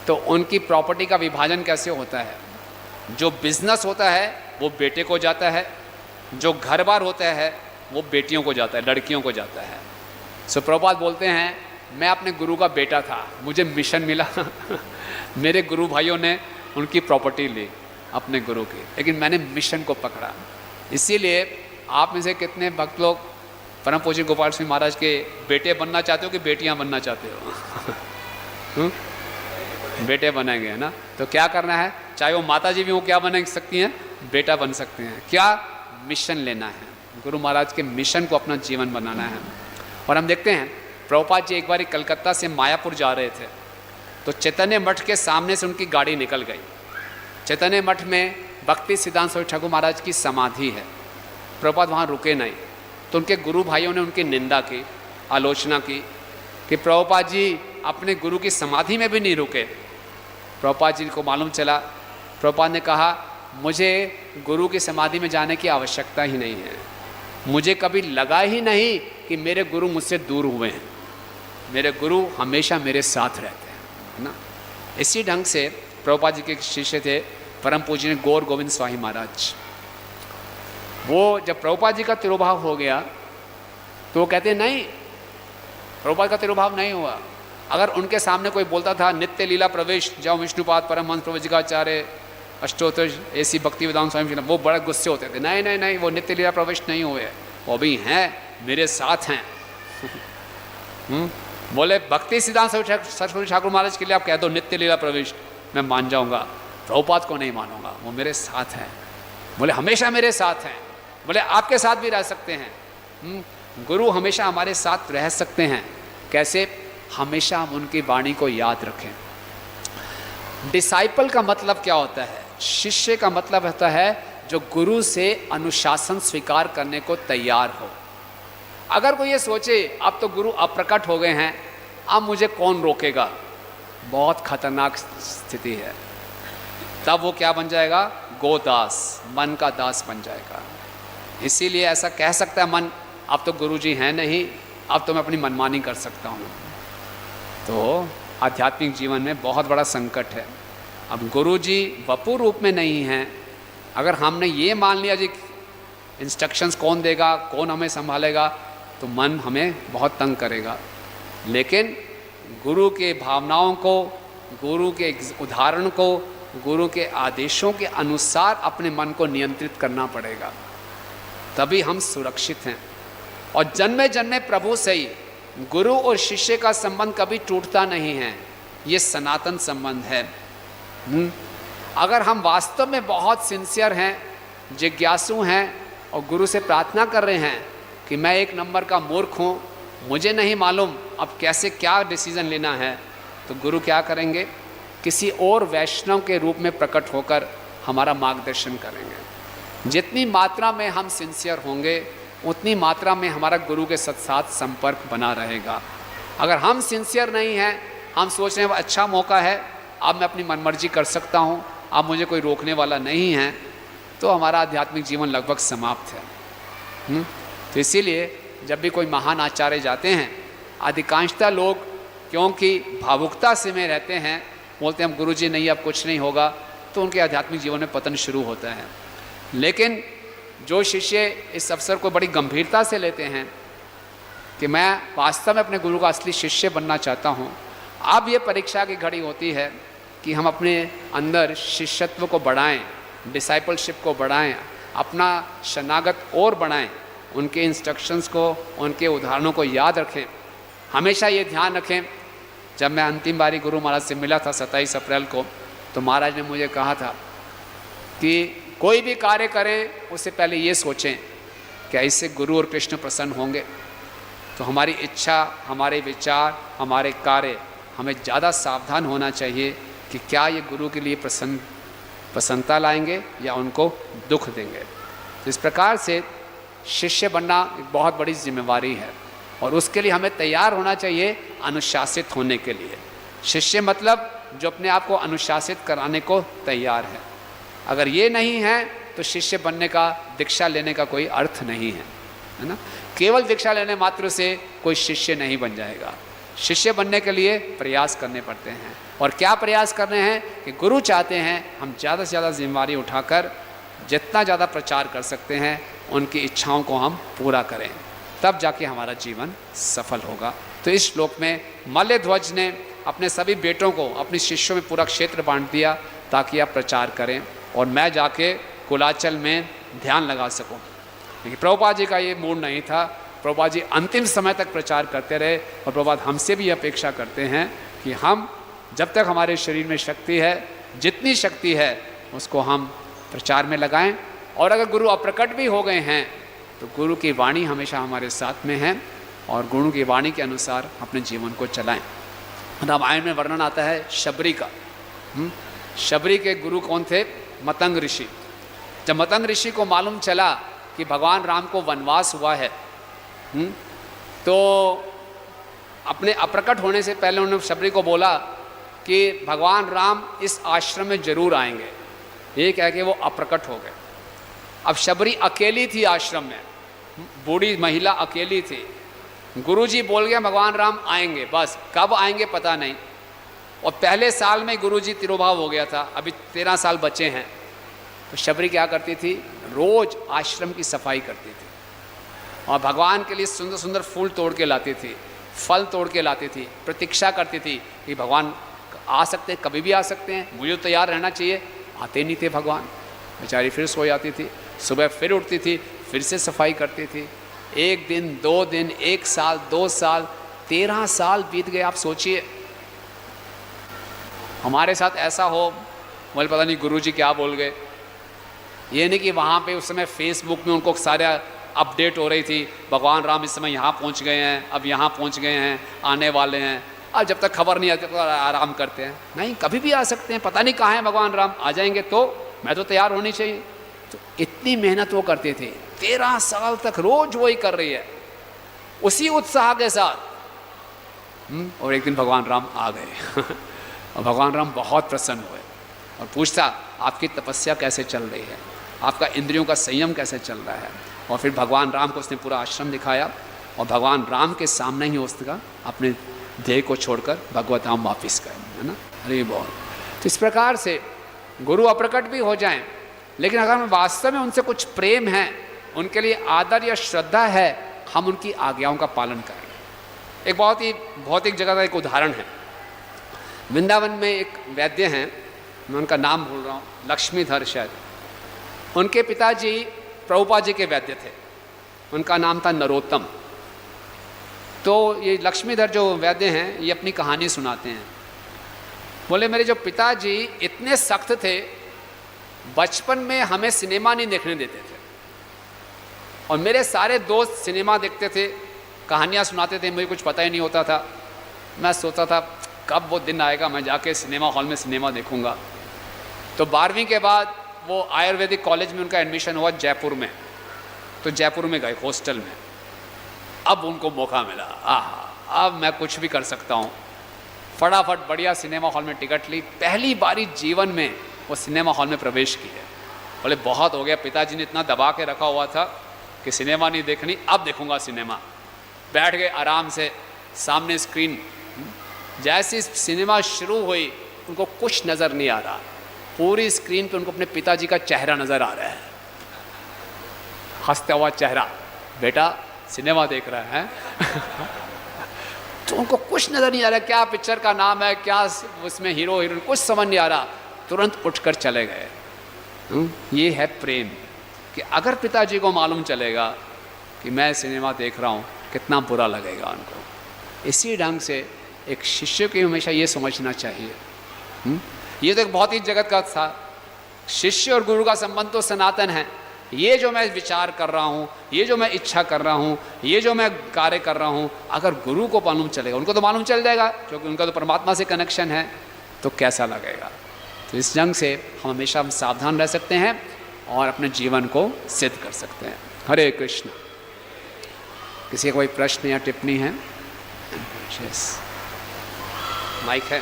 तो उनकी प्रॉपर्टी का विभाजन कैसे होता है। जो बिजनेस होता है वो बेटे को जाता है, जो घर बार होता है वो बेटियों को जाता है, लड़कियों को जाता है। सो प्रभुपाद बोलते हैं, मैं अपने गुरु का बेटा था, मुझे मिशन मिला मेरे गुरु भाइयों ने उनकी प्रॉपर्टी ली अपने गुरु की, लेकिन मैंने मिशन को पकड़ा। इसीलिए आप में से कितने भक्त लोग परम पूज्य गोपाल सिंह महाराज के बेटे बनना चाहते हो कि बेटियां बनना चाहते हो? बेटे बनेंगे, है ना। तो क्या करना है, चाहे वो माता जी भी हो, क्या बन सकती हैं? बेटा बन सकते हैं। क्या? मिशन लेना है, गुरु महाराज के मिशन को अपना जीवन बनाना है। और हम देखते हैं प्रभुपाद जी एक बार कलकत्ता से मायापुर जा रहे थे, तो चैतन्य मठ के सामने से उनकी गाड़ी निकल गई। चैतन्य मठ में भक्ति सिद्धांत स्वामी ठाकुर महाराज की समाधि है। प्रभुपाद वहाँ रुके नहीं, तो उनके गुरु भाइयों ने उनकी निंदा की, आलोचना की कि प्रभुपाद जी अपने गुरु की समाधि में भी नहीं रुके। प्रभुपाद जी को मालूम चला, प्रभुपाद ने कहा मुझे गुरु की समाधि में जाने की आवश्यकता ही नहीं है, मुझे कभी लगा ही नहीं कि मेरे गुरु मुझसे दूर हुए हैं, मेरे गुरु हमेशा मेरे साथ रहते हैं, है ना। इसी ढंग से प्रभुपाद जी के शिष्य थे परम पूज्य गौर गोविंद स्वामी महाराज। वो जब प्रभुपाद जी का तिरुभाव हो गया तो वो कहते नहीं, प्रभुपाद का तिरुभाव नहीं हुआ। अगर उनके सामने कोई बोलता था नित्य लीला प्रवेश जाओ विष्णुपाद परमहंस प्रवजिकाचार्य अष्टोत्तर ऐसी भक्ति वेदांत स्वामी, वो बड़े गुस्से होते थे, नहीं नहीं नहीं वो नित्य लीला प्रवेश नहीं हुए, वो भी हैं मेरे साथ हैं। बोले भक्ति सिद्धांत सरस्वती ठाकुर महाराज के लिए आप कह दो नित्य लीला प्रवेश, मैं मान जाऊंगा, प्रभुपाद को नहीं मानूंगा, वो मेरे साथ हैं। बोले हमेशा मेरे साथ हैं। बोले आपके साथ भी रह सकते हैं। गुरु हमेशा हमारे साथ रह सकते हैं। कैसे? हमेशा हम उनकी वाणी को याद रखें। डिसाइपल का मतलब क्या होता है? शिष्य का मतलब होता है जो गुरु से अनुशासन स्वीकार करने को तैयार हो। अगर कोई ये सोचे अब तो गुरु अप्रकट हो गए हैं, अब मुझे कौन रोकेगा, बहुत खतरनाक स्थिति है। तब वो क्या बन जाएगा? गोदास, मन का दास बन जाएगा। इसीलिए ऐसा कह सकता है मन, अब तो गुरु जी हैं नहीं, अब तो मैं अपनी मनमानी कर सकता हूँ। तो आध्यात्मिक जीवन में बहुत बड़ा संकट है। अब गुरु जी वपु रूप में नहीं हैं। अगर हमने ये मान लिया जी इंस्ट्रक्शंस कौन देगा, कौन हमें संभालेगा, तो मन हमें बहुत तंग करेगा। लेकिन गुरु के भावनाओं को, गुरु के उदाहरण को, गुरु के आदेशों के अनुसार अपने मन को नियंत्रित करना पड़ेगा, तभी हम सुरक्षित हैं। और जन्मे जन्मे प्रभु से ही गुरु और शिष्य का संबंध कभी टूटता नहीं है, ये सनातन संबंध है। अगर हम वास्तव में बहुत सिंसियर हैं, जिज्ञासु हैं और गुरु से प्रार्थना कर रहे हैं कि मैं एक नंबर का मूर्ख हूँ, मुझे नहीं मालूम अब कैसे क्या डिसीज़न लेना है, तो गुरु क्या करेंगे? किसी और वैष्णव के रूप में प्रकट होकर हमारा मार्गदर्शन करेंगे। जितनी मात्रा में हम सिंसियर होंगे उतनी मात्रा में हमारा गुरु के साथ संपर्क बना रहेगा। अगर हम सिंसियर नहीं हैं, हम सोच रहे हैं अच्छा मौका है, अब मैं अपनी मनमर्जी कर सकता हूँ, अब मुझे कोई रोकने वाला नहीं है, तो हमारा आध्यात्मिक जीवन लगभग समाप्त है। तो इसीलिए जब भी कोई महान आचार्य जाते हैं, अधिकांशतः लोग क्योंकि भावुकता से में रहते हैं, बोलते हैं हम गुरु जी नहीं अब कुछ नहीं होगा, तो उनके आध्यात्मिक जीवन में पतन शुरू होता है। लेकिन जो शिष्य इस अवसर को बड़ी गंभीरता से लेते हैं कि मैं वास्तव में अपने गुरु का असली शिष्य बनना चाहता हूँ, अब ये परीक्षा की घड़ी होती है कि हम अपने अंदर शिष्यत्व को बढ़ाएं, डिसाइपलशिप को बढ़ाएं, अपना शनागत और बढ़ाएं, उनके इंस्ट्रक्शंस को, उनके उदाहरणों को याद रखें। हमेशा ये ध्यान रखें, जब मैं अंतिम बारी गुरु महाराज से मिला था 27 अप्रैल को, तो महाराज ने मुझे कहा था कि कोई भी कार्य करें उससे पहले ये सोचें क्या इससे गुरु और कृष्ण प्रसन्न होंगे। तो हमारी इच्छा, हमारे विचार, हमारे कार्य, हमें ज़्यादा सावधान होना चाहिए कि क्या ये गुरु के लिए प्रसन्नता लाएंगे या उनको दुख देंगे। तो इस प्रकार से शिष्य बनना एक बहुत बड़ी जिम्मेवारी है और उसके लिए हमें तैयार होना चाहिए अनुशासित होने के लिए। शिष्य मतलब जो अपने आप को अनुशासित कराने को तैयार है। अगर ये नहीं है तो शिष्य बनने का, दीक्षा लेने का कोई अर्थ नहीं है ना। केवल दीक्षा लेने मात्र से कोई शिष्य नहीं बन जाएगा। शिष्य बनने के लिए प्रयास करने पड़ते हैं। और क्या प्रयास करने हैं कि गुरु चाहते हैं हम ज़्यादा से ज़्यादा जिम्मेवारी उठाकर जितना ज़्यादा प्रचार कर सकते हैं उनकी इच्छाओं को हम पूरा करें, तब जाके हमारा जीवन सफल होगा। तो इस श्लोक में मल्लध्वज ने अपने सभी बेटों को, अपने शिष्यों में पूरा क्षेत्र बांट दिया ताकि आप प्रचार करें और मैं जाके कुलाचल में ध्यान लगा सकूं। लेकिन प्रभुपाद जी का ये मूड नहीं था। प्रभुपाद जी अंतिम समय तक प्रचार करते रहे और प्रभुपाद हमसे भी अपेक्षा करते हैं कि हम जब तक हमारे शरीर में शक्ति है, जितनी शक्ति है उसको हम प्रचार में लगाएं। और अगर गुरु अप्रकट भी हो गए हैं तो गुरु की वाणी हमेशा हमारे साथ में है और गुरु की वाणी के अनुसार अपने जीवन को चलाएं। रामायण में वर्णन आता है शबरी का। शबरी के गुरु कौन थे? मतंग ऋषि। जब मतंग ऋषि को मालूम चला कि भगवान राम को वनवास हुआ है तो अपने अप्रकट होने से पहले उन्होंने शबरी को बोला कि भगवान राम इस आश्रम में जरूर आएंगे। ये कह के वो अप्रकट हो गए। अब शबरी अकेली थी आश्रम में, बूढ़ी महिला अकेली थी। गुरुजी बोल गया भगवान राम आएंगे, बस कब आएंगे पता नहीं। और पहले साल में गुरुजी तिरोभाव हो गया था, अभी 13 साल बचे हैं। तो शबरी क्या करती थी, रोज आश्रम की सफाई करती थी और भगवान के लिए सुंदर सुंदर फूल तोड़ के लाती थी, फल तोड़ के लाती थी, प्रतीक्षा करती थी कि भगवान आ सकते हैं, कभी भी आ सकते हैं, मुझे तो तैयार रहना चाहिए। आते नहीं थे भगवान, बेचारी फिर सो जाती थी, सुबह फिर उठती थी, फिर से सफाई करती थी। 1 दिन 2 दिन 1 साल 2 साल 13 साल बीत गए। आप सोचिए हमारे साथ ऐसा हो, बोले पता नहीं गुरुजी क्या बोल गए। ये नहीं कि वहाँ पे उस समय फेसबुक में उनको सारा अपडेट हो रही थी, भगवान राम इस समय यहाँ पहुँच गए हैं, अब यहाँ पहुँच गए हैं, आने वाले हैं। अब जब तक खबर नहीं आती तो आराम करते हैं। नहीं, कभी भी आ सकते हैं, पता नहीं कहाँ हैं भगवान राम, आ जाएंगे तो मैं तो तैयार होनी चाहिए। तो इतनी मेहनत वो करते थे, 13 साल तक रोज वही कर रही है उसी उत्साह के साथ। और एक दिन भगवान राम आ गए और भगवान राम बहुत प्रसन्न हुए और पूछता आपकी तपस्या कैसे चल रही है, आपका इंद्रियों का संयम कैसे चल रहा है। और फिर भगवान राम को उसने पूरा आश्रम दिखाया और भगवान राम के सामने ही उसका अपने देह को छोड़कर भगवत धाम वापिस गए, है ना। अरे बहुत। तो इस प्रकार से गुरु अप्रकट भी हो जाएं, लेकिन अगर हम वास्तव में उनसे कुछ प्रेम है, उनके लिए आदर या श्रद्धा है, हम उनकी आज्ञाओं का पालन करें। एक बहुत ही भौतिक जगह का एक उदाहरण है। वृंदावन में एक वैद्य हैं, मैं उनका नाम भूल रहा हूँ, लक्ष्मीधर शायद। उनके पिताजी प्रभुपाद जी के वैद्य थे, उनका नाम था नरोत्तम। तो ये लक्ष्मीधर जो वैद्य हैं, ये अपनी कहानी सुनाते हैं। बोले मेरे जो पिताजी इतने सख्त थे, बचपन में हमें सिनेमा नहीं देखने देते थे और मेरे सारे दोस्त सिनेमा देखते थे, कहानियाँ सुनाते थे, मुझे कुछ पता ही नहीं होता था। मैं सोचता था कब वो दिन आएगा मैं जाके सिनेमा हॉल में सिनेमा देखूंगा। तो 12वीं के बाद वो आयुर्वेदिक कॉलेज में उनका एडमिशन हुआ जयपुर में, तो जयपुर में गए हॉस्टल में। अब उनको मौका मिला, अब मैं कुछ भी कर सकता हूँ। फटाफट बढ़िया सिनेमा हॉल में टिकट ली, पहली बारी जीवन में वो सिनेमा हॉल में प्रवेश किए। बोले बहुत हो गया, पिताजी ने इतना दबा के रखा हुआ था कि सिनेमा नहीं देखनी, अब देखूंगा सिनेमा। बैठ गए आराम से, सामने स्क्रीन। जैसे सिनेमा शुरू हुई उनको कुछ नज़र नहीं आ रहा, पूरी स्क्रीन पे उनको अपने पिताजी का चेहरा नज़र आ रहा है, हंसता हुआ चेहरा। बेटा सिनेमा देख रहा है तो उनको कुछ नज़र नहीं आ रहा, क्या पिक्चर का नाम है, क्या उसमें हीरो हीरोइन, कुछ समझ नहीं आ रहा। तुरंत उठकर चले गए। ये है प्रेम, कि अगर पिताजी को मालूम चलेगा कि मैं सिनेमा देख रहा हूँ, कितना बुरा लगेगा उनको। इसी ढंग से एक शिष्य को हमेशा ये समझना चाहिए। ये तो एक बहुत ही जगत का था, शिष्य और गुरु का संबंध तो सनातन है। ये जो मैं विचार कर रहा हूँ, ये जो मैं इच्छा कर रहा हूँ, ये जो मैं कार्य कर रहा हूँ, अगर गुरु को मालूम चलेगा, उनको तो मालूम चल जाएगा क्योंकि उनका तो परमात्मा से कनेक्शन है, तो कैसा लगेगा। तो इस ढंग से हम हमेशा सावधान रह सकते हैं और अपने जीवन को सिद्ध कर सकते हैं। हरे कृष्ण। किसी का कोई प्रश्न या टिप्पणी है? माइक है।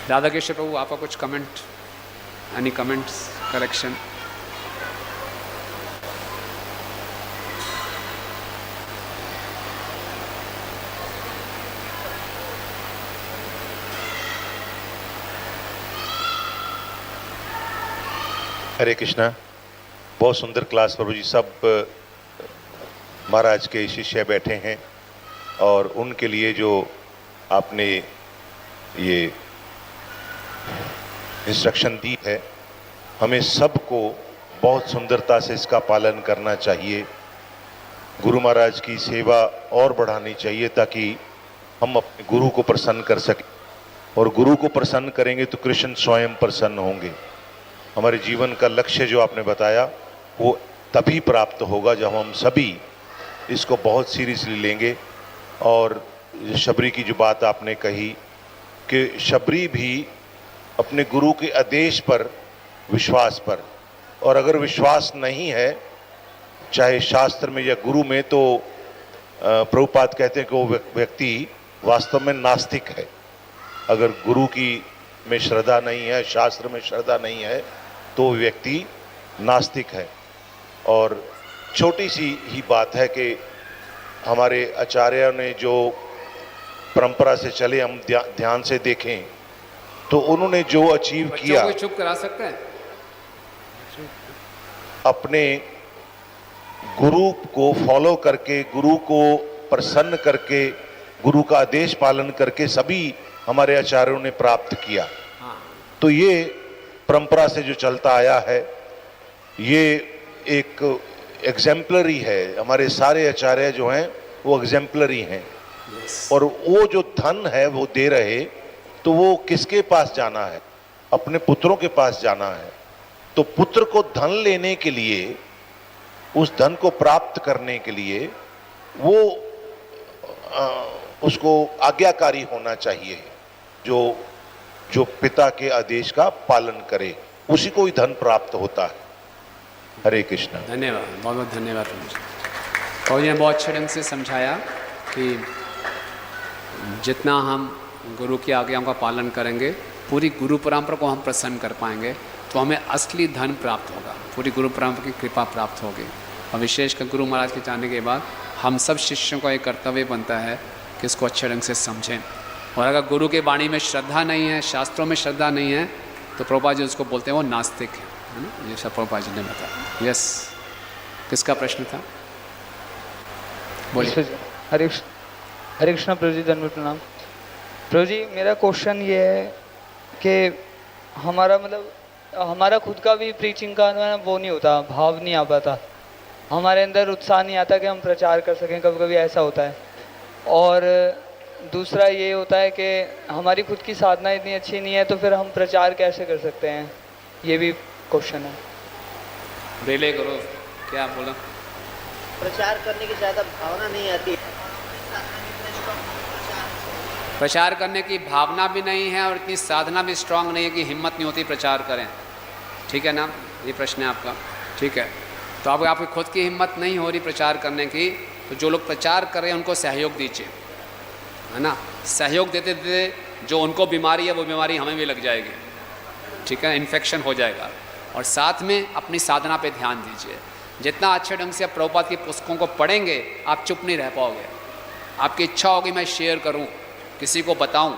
राधा कृष्ण प्रभु, आपका कुछ कमेंट, एनी कमेंट्स, करेक्शन? हरे कृष्णा। बहुत सुंदर क्लास प्रभु जी। सब महाराज के शिष्य बैठे हैं और उनके लिए जो आपने ये इंस्ट्रक्शन दी है, हमें सबको बहुत सुंदरता से इसका पालन करना चाहिए। गुरु महाराज की सेवा और बढ़ानी चाहिए ताकि हम अपने गुरु को प्रसन्न कर सकें, और गुरु को प्रसन्न करेंगे तो कृष्ण स्वयं प्रसन्न होंगे। हमारे जीवन का लक्ष्य जो आपने बताया वो तभी प्राप्त होगा जब हम सभी इसको बहुत सीरियसली लेंगे। और शबरी की जो बात आपने कही कि शबरी भी अपने गुरु के आदेश पर, विश्वास पर, और अगर विश्वास नहीं है चाहे शास्त्र में या गुरु में, तो प्रभुपाद कहते हैं कि वो व्यक्ति वास्तव में नास्तिक है। अगर गुरु की में श्रद्धा नहीं है, शास्त्र में श्रद्धा नहीं है, तो वो व्यक्ति नास्तिक है। और छोटी सी ही बात है कि हमारे आचार्यों ने जो परंपरा से चले, हम ध्यान से देखें तो उन्होंने जो अचीव किया, बच्चों को चुप करा सकते हैं, अपने गुरु को फॉलो करके, गुरु को प्रसन्न करके, गुरु का आदेश पालन करके सभी हमारे आचार्यों ने प्राप्त किया। तो ये परंपरा से जो चलता आया है, ये एक एग्जेम्पलरी है। हमारे सारे आचार्य जो हैं वो एग्जेम्पलरी हैं। और वो जो धन है वो दे रहे, तो वो किसके पास जाना है? अपने पुत्रों के पास जाना है। तो पुत्र को धन लेने के लिए, उस धन को प्राप्त करने के लिए वो उसको आज्ञाकारी होना चाहिए, जो पिता के आदेश का पालन करे, उसी को ही धन प्राप्त होता है। हरे कृष्ण। धन्यवाद, बहुत बहुत धन्यवाद। और ये बहुत अच्छे ढंग से समझाया कि जितना हम गुरु की आज्ञाओं का पालन करेंगे, पूरी गुरु परंपरा को हम प्रसन्न कर पाएंगे, तो हमें असली धन प्राप्त होगा, पूरी गुरु परंपरा की कृपा प्राप्त होगी। और विशेषकर गुरु महाराज के जाने के बाद हम सब शिष्यों का एक कर्तव्य बनता है कि इसको अच्छे ढंग से समझें। और अगर गुरु के वाणी में श्रद्धा नहीं है, शास्त्रों में श्रद्धा नहीं है, तो प्रभुपाद जी उसको बोलते हैं वो नास्तिक है ना। ये सब प्रभुपाद जी ने बताया। यस, किसका प्रश्न था? बोलिए। हरे कृष्ण प्रभु जी, धन्यवाद, प्रणाम। प्रभु जी, मेरा क्वेश्चन ये है कि हमारा खुद का भी प्रीचिंग का वो नहीं होता, भाव नहीं आ पाता, हमारे अंदर उत्साह नहीं आता कि हम प्रचार कर सकें। कभी कभी ऐसा होता है। और दूसरा ये होता है कि हमारी खुद की साधना इतनी अच्छी नहीं है, तो फिर हम प्रचार कैसे कर सकते हैं? ये भी क्वेश्चन है। रिले करो, क्या बोला? प्रचार करने की ज़्यादा भावना नहीं आती। प्रचार करने की भावना भी नहीं है और इतनी साधना भी स्ट्रांग नहीं है कि हिम्मत नहीं होती प्रचार करें। ठीक है ना, ये प्रश्न है आपका। ठीक है, तो अब आपकी खुद की हिम्मत नहीं हो रही प्रचार करने की, तो जो लोग प्रचार कर रहे हैं उनको सहयोग दीजिए, है ना। सहयोग देते देते जो उनको बीमारी है वो बीमारी हमें भी लग जाएगी। ठीक है, इन्फेक्शन हो जाएगा। और साथ में अपनी साधना पे ध्यान दीजिए। जितना अच्छे ढंग से आप प्रभुपाद की पुस्तकों को पढ़ेंगे, आप चुप नहीं रह पाओगे। आपकी इच्छा होगी मैं शेयर करूं, किसी को बताऊं,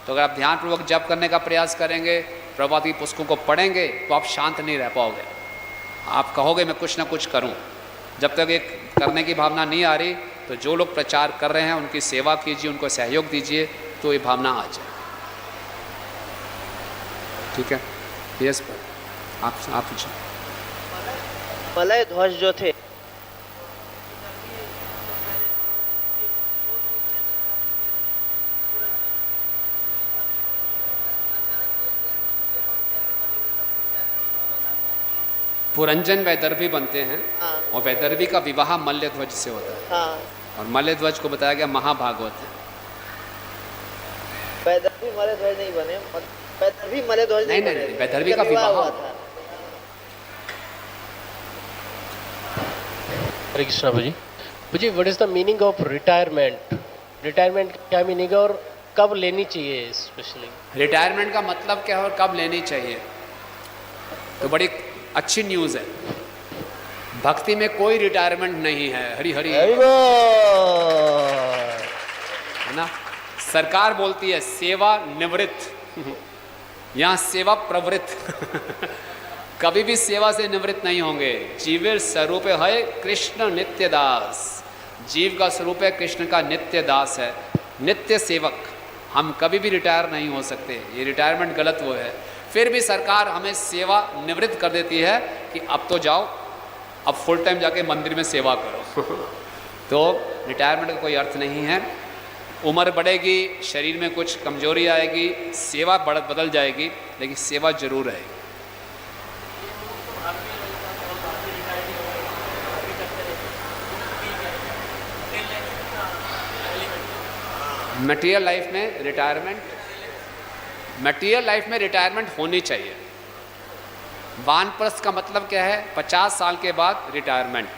तो अगर आप ध्यानपूर्वक जप करने का प्रयास करेंगे, प्रभुपाद की पुस्तकों को पढ़ेंगे, तो आप शांत नहीं रह पाओगे। आप कहोगे मैं कुछ ना कुछ करूं। जब तक एक करने की भावना नहीं आ रही, तो जो लोग प्रचार कर रहे हैं उनकी सेवा कीजिए, उनको सहयोग दीजिए, तो ये भावना आ जाए। ठीक है, यस आप पूछिए। मलय ध्वज जो थे, पुरंजन वैदर्भी बनते हैं। हाँ। और वैदर्भी का विवाह मल्य ध्वज से होता है। हाँ, और मल्य ध्वज को बताया गया महाभागवत है। वैदर्भी मलय ध्वज नहीं बने, वैदर्भी मलय ध्वज नहीं, बने। वैदर्भी का विवाह हुआ था। हरे कृष्णा जी। मुझे what is the meaning of retirement? Retirement क्या मीनिंग है और कब लेनी चाहिए स्पेशली? रिटायरमेंट का मतलब क्या है और कब लेनी चाहिए? तो बड़ी अच्छी न्यूज़ है, भक्ति में कोई रिटायरमेंट नहीं है। हरी हरी है ना। सरकार बोलती है सेवा निवृत्त, यहाँ सेवा प्रवृत्त। कभी भी सेवा से निवृत्त नहीं होंगे। जीवेर स्वरूप है कृष्ण नित्य दास। जीव का स्वरूप है कृष्ण का नित्य दास है, नित्य सेवक। हम कभी भी रिटायर नहीं हो सकते। ये रिटायरमेंट गलत वो है। फिर भी सरकार हमें सेवा निवृत्त कर देती है कि अब तो जाओ, अब फुल टाइम जाके मंदिर में सेवा करो। तो रिटायरमेंट का कोई अर्थ नहीं है। उम्र बढ़ेगी, शरीर में कुछ कमजोरी आएगी, सेवा बदल जाएगी, लेकिन सेवा जरूर रहेगी। मटेरियल लाइफ में रिटायरमेंट होनी चाहिए। वानप्रस्थ का मतलब क्या है? 50 साल के बाद रिटायरमेंट।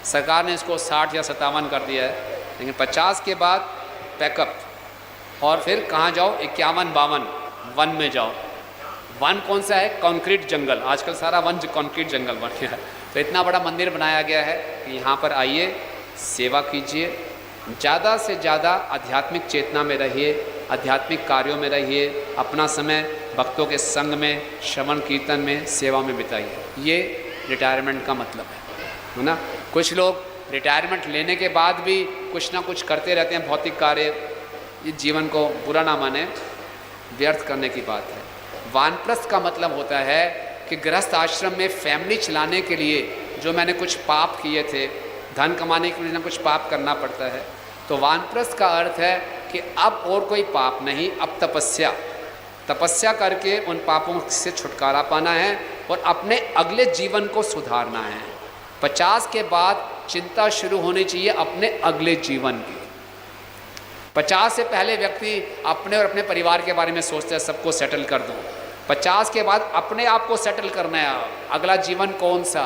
सरकार ने इसको 60 या 57 कर दिया है, लेकिन 50 के बाद पैकअप, और फिर कहाँ जाओ, 51-52 वन में जाओ। वन कौन सा है? कंक्रीट जंगल। आजकल सारा वन कंक्रीट जंगल बन गया है। तो इतना बड़ा मंदिर बनाया गया है कि यहाँ पर आइए, सेवा कीजिए, ज़्यादा से ज़्यादा आध्यात्मिक चेतना में रहिए, आध्यात्मिक कार्यों में रहिए, अपना समय भक्तों के संग में, श्रवण कीर्तन में, सेवा में बिताइए। ये रिटायरमेंट का मतलब है ना। कुछ लोग रिटायरमेंट लेने के बाद भी कुछ ना कुछ करते रहते हैं भौतिक कार्य। ये जीवन को बुरा ना माने, व्यर्थ करने की बात है। वानप्रस्थ का मतलब होता है कि गृहस्थ आश्रम में फैमिली चलाने के लिए जो मैंने कुछ पाप किए थे, धन कमाने के लिए ना कुछ पाप करना पड़ता है। तो वानप्रस्थ का अर्थ है कि अब और कोई पाप नहीं, अब तपस्या करके उन पापों से छुटकारा पाना है और अपने अगले जीवन को सुधारना है। 50 के बाद चिंता शुरू होनी चाहिए अपने अगले जीवन की। 50 से पहले व्यक्ति अपने और अपने परिवार के बारे में सोचता है, सबको सेटल कर दूं। 50 के बाद अपने आप को सेटल करना है, अगला जीवन कौन सा।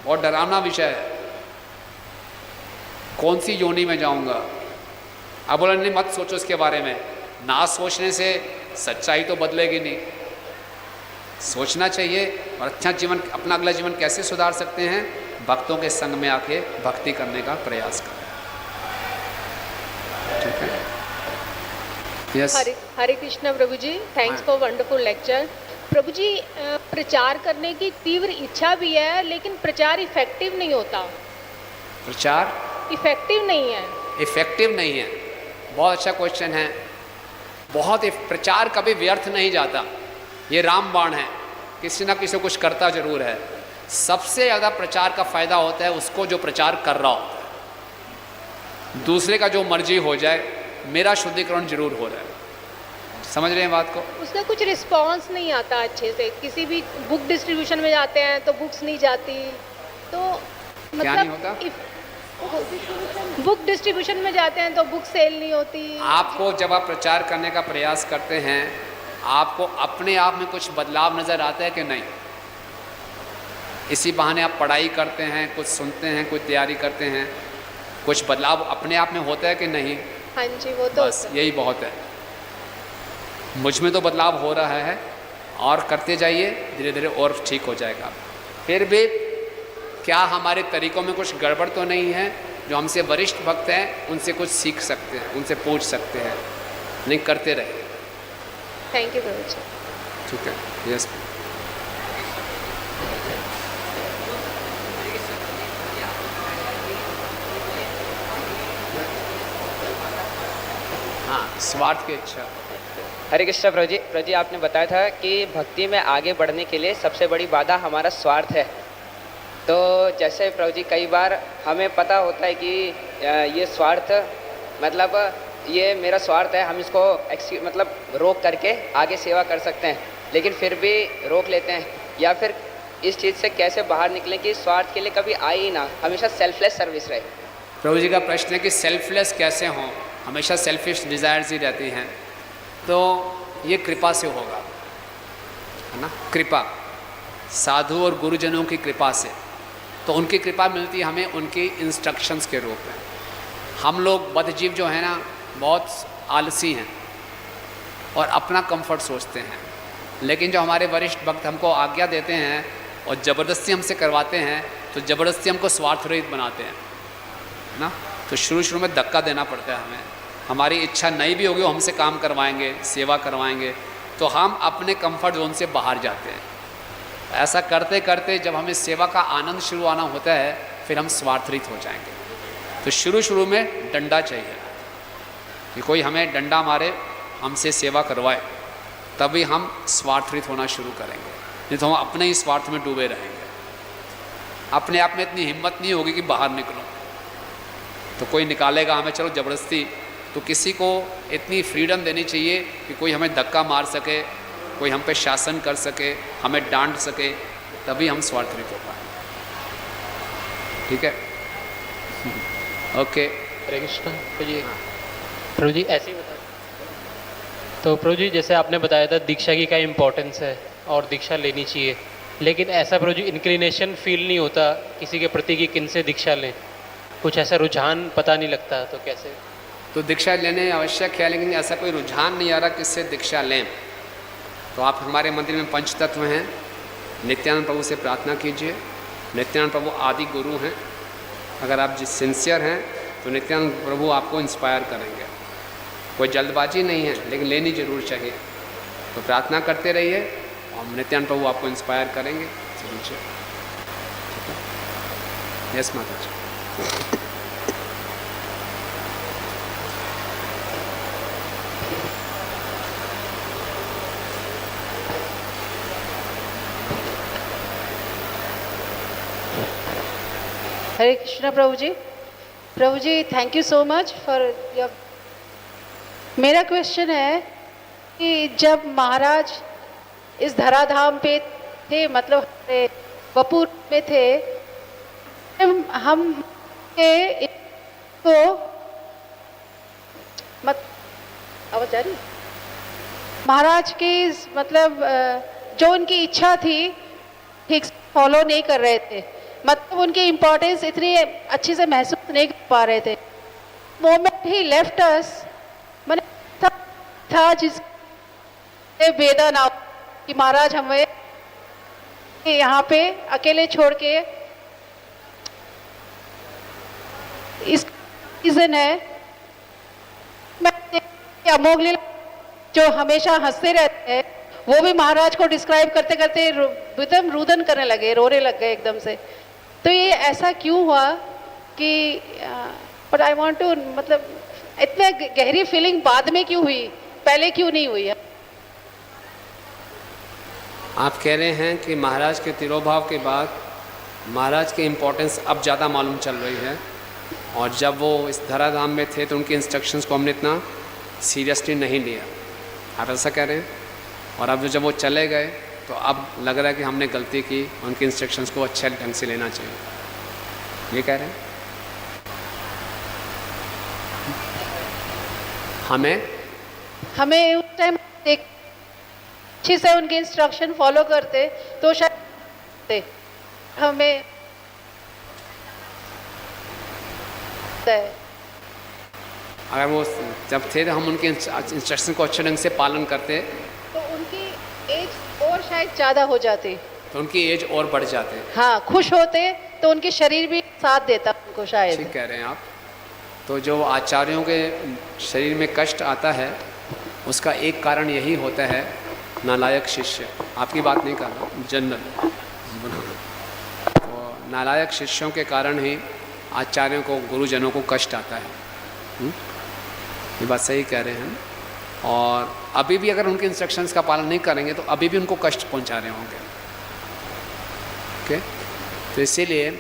बहुत डरावना विषय है, कौन सी योनि में जाऊंगा। अब बोला नहीं, मत सोचो इसके बारे में। ना सोचने से सच्चाई तो बदलेगी नहीं, सोचना चाहिए। और अच्छा जीवन, अपना अगला जीवन कैसे सुधार सकते हैं? भक्तों के संग में आके भक्ति करने का प्रयास करें। ठीक है। यस। हरे कृष्णा प्रभु जी, थैंक्स फॉर वंडरफुल लेक्चर। प्रभु जी, प्रचार करने की तीव्र इच्छा भी है, लेकिन प्रचार इफेक्टिव नहीं होता। प्रचार इफेक्टिव नहीं है। इफेक्टिव नहीं है, बहुत अच्छा क्वेश्चन है। बहुत प्रचार कभी व्यर्थ नहीं जाता, ये रामबाण है, किसी ना किसी कुछ करता जरूर है। सबसे ज़्यादा प्रचार का फायदा होता है उसको जो प्रचार कर रहा होता है। दूसरे का जो मर्जी हो जाए, मेरा शुद्धिकरण जरूर हो रहा है। समझ रहे हैं बात को? उसका कुछ रिस्पांस नहीं आता अच्छे से। किसी भी बुक डिस्ट्रीब्यूशन में जाते हैं तो बुक्स नहीं जाती, तो क्या नहीं होता? बुक डिस्ट्रीब्यूशन में जाते हैं तो बुक सेल नहीं होती। आपको जब आप प्रचार करने का प्रयास करते हैं, आपको अपने आप में कुछ बदलाव नज़र आता है कि नहीं? इसी बहाने आप पढ़ाई करते हैं, कुछ सुनते हैं, कुछ तैयारी करते हैं, कुछ बदलाव अपने आप में होता है कि नहीं? हाँ जी, वो तो बस यही बहुत है। मुझ में तो बदलाव हो रहा है, और करते जाइए, धीरे धीरे और ठीक हो जाएगा। फिर भी क्या हमारे तरीक़ों में कुछ गड़बड़ तो नहीं है? जो हमसे वरिष्ठ भक्त हैं उनसे कुछ सीख सकते हैं, उनसे पूछ सकते हैं। नहीं, करते रहे। थैंक यू प्रभु जी। ठीक है। यस। हाँ, स्वार्थ की इच्छा। हरे कृष्ण प्रभु जी, आपने बताया था कि भक्ति में आगे बढ़ने के लिए सबसे बड़ी बाधा हमारा स्वार्थ है। तो जैसे प्रभु जी, कई बार हमें पता होता है कि ये स्वार्थ, मतलब ये मेरा स्वार्थ है, हम इसको मतलब रोक करके आगे सेवा कर सकते हैं, लेकिन फिर भी रोक लेते हैं। या फिर इस चीज़ से कैसे बाहर निकलें कि स्वार्थ के लिए कभी आए ही ना, हमेशा सेल्फलेस सर्विस रहे। प्रभु जी का प्रश्न है कि सेल्फलेस कैसे हों? हमेशा सेल्फिश डिज़ायर्स ही रहती हैं। तो ये कृपा से होगा, है ना। कृपा, साधु और गुरुजनों की कृपा से। तो उनकी कृपा मिलती है हमें उनकी इंस्ट्रक्शंस के रूप में। हम लोग बद्धजीव जो है ना, बहुत आलसी हैं और अपना कंफर्ट सोचते हैं। लेकिन जो हमारे वरिष्ठ भक्त हमको आज्ञा देते हैं और ज़बरदस्ती हमसे करवाते हैं, तो ज़बरदस्ती हमको स्वार्थ रहित बनाते हैं ना। तो शुरू में धक्का देना पड़ता है हमें। हमारी इच्छा नहीं भी होगी, वो हमसे काम करवाएंगे, सेवा करवाएंगे, तो हम अपने कंफर्ट जोन से बाहर जाते हैं। ऐसा करते करते जब हमें सेवा का आनंद शुरू आना होता है, फिर हम स्वार्थरहित हो जाएंगे। तो शुरू में डंडा चाहिए कि कोई हमें डंडा मारे, हमसे सेवा करवाए, तभी हम स्वार्थरहित होना शुरू करेंगे। नहीं तो हम अपने ही स्वार्थ में डूबे रहेंगे। अपने आप में इतनी हिम्मत नहीं होगी कि बाहर निकलो, तो कोई निकालेगा हमें, चलो ज़बरदस्ती। तो किसी को इतनी फ्रीडम देनी चाहिए कि कोई हमें धक्का मार सके, कोई हम पे शासन कर सके, हमें डांट सके, तभी हम स्वार्थरहित हो पाएंगे। ठीक है। ओके। हरे कृष्ण प्रभु जी, ऐसे ही बता। तो प्रभु जी, जैसे आपने बताया था दीक्षा की क्या इम्पोर्टेंस है और दीक्षा लेनी चाहिए, लेकिन ऐसा प्रभु जी इंक्लिनेशन फील नहीं होता किसी के प्रति कि किन से दीक्षा लें, कुछ ऐसा रुझान पता नहीं लगता, तो कैसे? तो दीक्षा लेने आवश्यक है, लेकिन ऐसा कोई रुझान नहीं आ रहा किससे दीक्षा लें। तो आप हमारे मंदिर में पंच तत्व हैं, नित्यानंद प्रभु से प्रार्थना कीजिए। नित्यानंद प्रभु आदि गुरु हैं। अगर आप जिस सिंसियर हैं तो नित्यानंद प्रभु आपको इंस्पायर करेंगे। कोई जल्दबाजी नहीं है, लेकिन लेनी जरूर चाहिए। तो प्रार्थना करते रहिए और नित्यानंद प्रभु आपको इंस्पायर करेंगे जरूर से। ठीक है, यस माता जी। हरे कृष्णा प्रभु जी। प्रभु जी thank you so much for your. मेरा क्वेश्चन है कि जब महाराज इस धराधाम पे थे, मतलब वपुर में थे, हम तो आवाज आ रही? महाराज की मतलब जो उनकी इच्छा थी ठीक से फॉलो नहीं कर रहे थे, मतलब उनकी इम्पोर्टेंस इतनी अच्छी से महसूस नहीं कर पा रहे थे। मोमेंट ही लेफ्ट अस, मैंने था जिस वेदन कि महाराज हमें यहाँ पे अकेले छोड़ के, इस रीजन है मैं अमोघ लीला जो हमेशा हंसते रहते हैं, वो भी महाराज को डिस्क्राइब करते करते एकदम रुदन करने लगे, रोने लग गए एकदम से। तो ये ऐसा क्यों हुआ कि बट आई वांट टू, मतलब इतने गहरी फीलिंग बाद में क्यों हुई, पहले क्यों नहीं हुई है? आप कह रहे हैं कि महाराज के तिरोभाव के बाद महाराज की इम्पोर्टेंस अब ज़्यादा मालूम चल रही है, और जब वो इस धराधाम में थे तो उनके इंस्ट्रक्शंस को हमने इतना सीरियसली नहीं लिया। आप ऐसा कह रहे हैं? और अब जब वो चले गए तो अब लग रहा है कि हमने गलती की, उनके इंस्ट्रक्शंस को अच्छे ढंग से लेना चाहिए, ये कह रहे हैं? हमें उस टाइम अच्छे से उनके इंस्ट्रक्शन फॉलो करते तो शायद हमें अगर वो जब थे तो हम उनके इंस्ट्रक्शन को अच्छे ढंग से पालन करते तो उनकी एज और शायद ज़्यादा हो जाती, तो उनकी एज और बढ़ जाते। हाँ, खुश होते तो उनके शरीर भी साथ देता उनको शायद। ठीक कह रहे हैं आप। तो जो आचार्यों के शरीर में कष्ट आता है उसका एक कारण यही होता है, नालायक शिष्य। आपकी बात नहीं कर रहा, जनरल। तो नालायक शिष्यों के कारण ही आचार्यों को, गुरुजनों को कष्ट आता है। ये बात सही कह रहे हैं। और अभी भी अगर उनके इंस्ट्रक्शंस का पालन नहीं करेंगे तो अभी भी उनको कष्ट पहुंचा रहे होंगे। ओके, तो इसीलिए,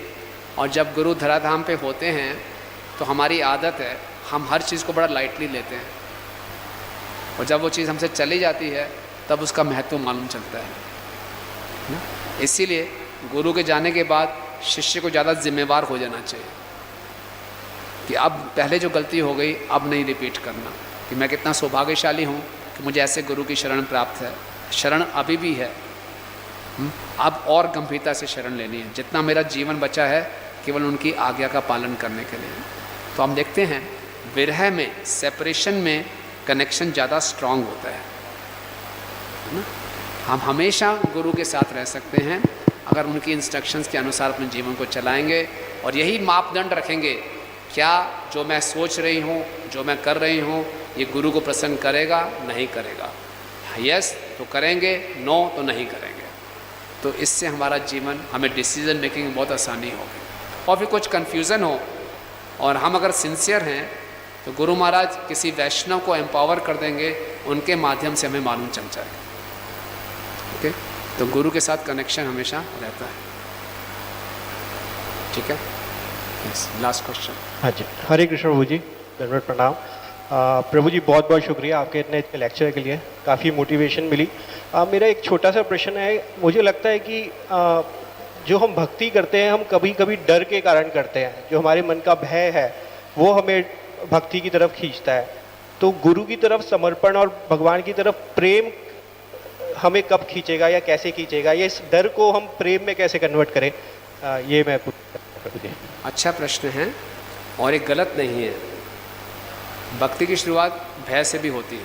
और जब गुरु धराधाम पे होते हैं तो हमारी आदत है हम हर चीज़ को बड़ा लाइटली लेते हैं, और जब वो चीज़ हमसे चली जाती है तब उसका महत्व मालूम चलता है ना। इसीलिए गुरु के जाने के बाद शिष्य को ज़्यादा जिम्मेवार हो जाना चाहिए कि अब पहले जो गलती हो गई अब नहीं रिपीट करना, कि मैं कितना सौभाग्यशाली हूँ कि मुझे ऐसे गुरु की शरण प्राप्त है। शरण अभी भी है, अब और गंभीरता से शरण लेनी है। जितना मेरा जीवन बचा है केवल उनकी आज्ञा का पालन करने के लिए। तो हम देखते हैं विरह में, सेपरेशन में कनेक्शन ज़्यादा स्ट्रांग होता है ना। हम हमेशा गुरु के साथ रह सकते हैं अगर उनकी इंस्ट्रक्शंस के अनुसार अपने जीवन को चलाएंगे और यही मापदंड रखेंगे, क्या जो मैं सोच रही हूँ, जो मैं कर रही हूँ, ये गुरु को प्रसन्न करेगा, नहीं करेगा। यस तो करेंगे, नो तो नहीं करेंगे। तो इससे हमारा जीवन, हमें डिसीजन मेकिंग में बहुत आसानी होगी। और फिर कुछ कन्फ्यूज़न हो और हम अगर सिंसियर हैं तो गुरु महाराज किसी वैष्णव को एम्पावर कर देंगे, उनके माध्यम से हमें मालूम चल जाएगा। ओके, तो गुरु के साथ कनेक्शन हमेशा रहता है। ठीक है, यस, लास्ट क्वेश्चन। हाँ जी, हरे कृष्ण प्रभु जी, दंडवत प्रणाम। प्रभु जी बहुत बहुत शुक्रिया आपके इतने अच्छे लेक्चर के लिए, काफ़ी मोटिवेशन मिली। मेरा एक छोटा सा प्रश्न है। मुझे लगता है कि जो हम भक्ति करते हैं हम कभी कभी डर के कारण करते हैं, जो हमारे मन का भय है वो हमें भक्ति की तरफ खींचता है। तो गुरु की तरफ समर्पण और भगवान की तरफ प्रेम हमें कब खींचेगा या कैसे खींचेगा, ये इस डर को हम प्रेम में कैसे कन्वर्ट करें, ये मैं पूछ मुझे। अच्छा प्रश्न है और एक गलत नहीं है। भक्ति की शुरुआत भय से भी होती है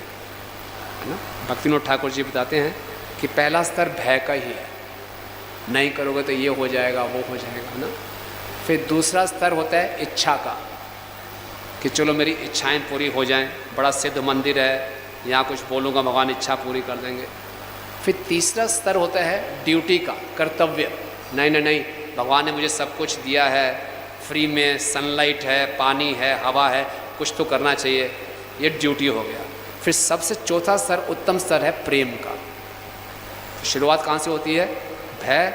ना। भक्तिविनोद ठाकुर जी बताते हैं कि पहला स्तर भय का ही है, नहीं करोगे तो ये हो जाएगा वो हो जाएगा ना। फिर दूसरा स्तर होता है इच्छा का, कि चलो मेरी इच्छाएं पूरी हो जाएं, बड़ा सिद्ध मंदिर है, यहाँ कुछ बोलूँगा भगवान इच्छा पूरी कर देंगे। फिर तीसरा स्तर होता है ड्यूटी का, कर्तव्य। नहीं नहीं नहीं, भगवान ने मुझे सब कुछ दिया है, फ्री में सनलाइट है, पानी है, हवा है, कुछ तो करना चाहिए, ये ड्यूटी हो गया। फिर सबसे चौथा स्तर, उत्तम स्तर है प्रेम का। शुरुआत कहाँ से होती है? भय,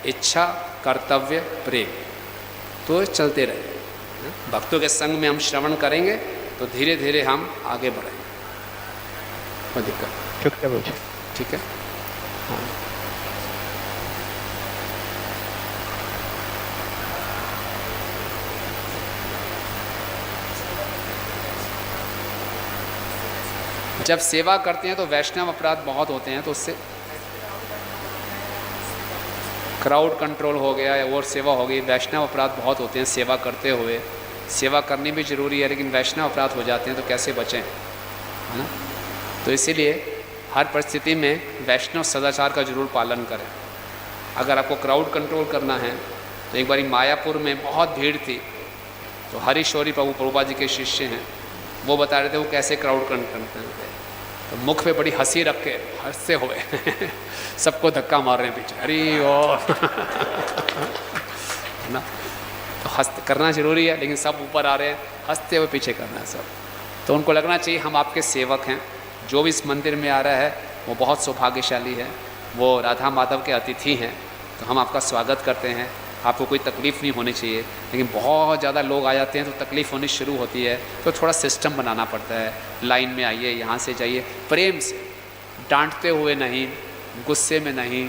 इच्छा, कर्तव्य, प्रेम। तो चलते रहे। भक्तों के संग में हम श्रवण करेंगे तो धीरे धीरे हम आगे बढ़ेंगे, कोई दिक्कत। शुक्रिया प्रभु जी। ठीक है, हाँ। जब सेवा करते हैं तो वैष्णव अपराध बहुत होते हैं, तो उससे क्राउड कंट्रोल हो गया या और सेवा हो गई, वैष्णव अपराध बहुत होते हैं सेवा करते हुए। सेवा करनी भी जरूरी है, लेकिन वैष्णव अपराध हो जाते हैं तो कैसे बचें, है ना। तो इसीलिए हर परिस्थिति में वैष्णव सदाचार का जरूर पालन करें। अगर आपको क्राउड कंट्रोल करना है तो एक बारी मायापुर में बहुत भीड़ थी, तो हरीश शौरी प्रभुपाद जी के शिष्य हैं, वो बता रहे थे वो कैसे क्राउड कंट्रोल करते थे। तो मुख पे बड़ी हंसी रख के हंसते हुए सबको धक्का मार रहे हैं पीछे, हरी और ना। तो हंस करना जरूरी है, लेकिन सब ऊपर आ रहे हैं, हंसते हुए पीछे करना है सब। तो उनको लगना चाहिए हम आपके सेवक हैं, जो भी इस मंदिर में आ रहा है वो बहुत सौभाग्यशाली है, वो राधा माधव के अतिथि हैं, तो हम आपका स्वागत करते हैं, आपको कोई तकलीफ़ नहीं होनी चाहिए। लेकिन बहुत ज़्यादा लोग आ जाते हैं तो तकलीफ़ होनी शुरू होती है, तो थोड़ा सिस्टम बनाना पड़ता है, लाइन में आइए, यहाँ से जाइए, प्रेम से, डांटते हुए नहीं, गुस्से में नहीं,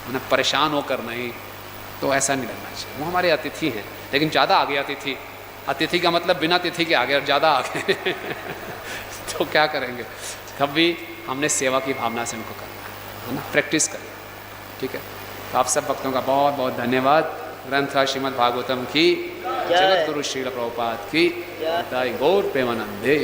उन्हें परेशान होकर नहीं, तो ऐसा नहीं लगना चाहिए। वो हमारे अतिथि हैं, लेकिन ज़्यादा आ गए अतिथि, अतिथि का मतलब बिना तिथि के आ गए और ज़्यादा आ गए तो क्या करेंगे। तब भी हमने सेवा की भावना से उनको करना है ना, प्रैक्टिस करें, ठीक है। तो आप सब भक्तों का बहुत बहुत धन्यवाद। ग्रंथ श्रीमद् भागवतम की, जगत गुरु श्रील प्रभुपाद की, गौर प्रेमानंदे।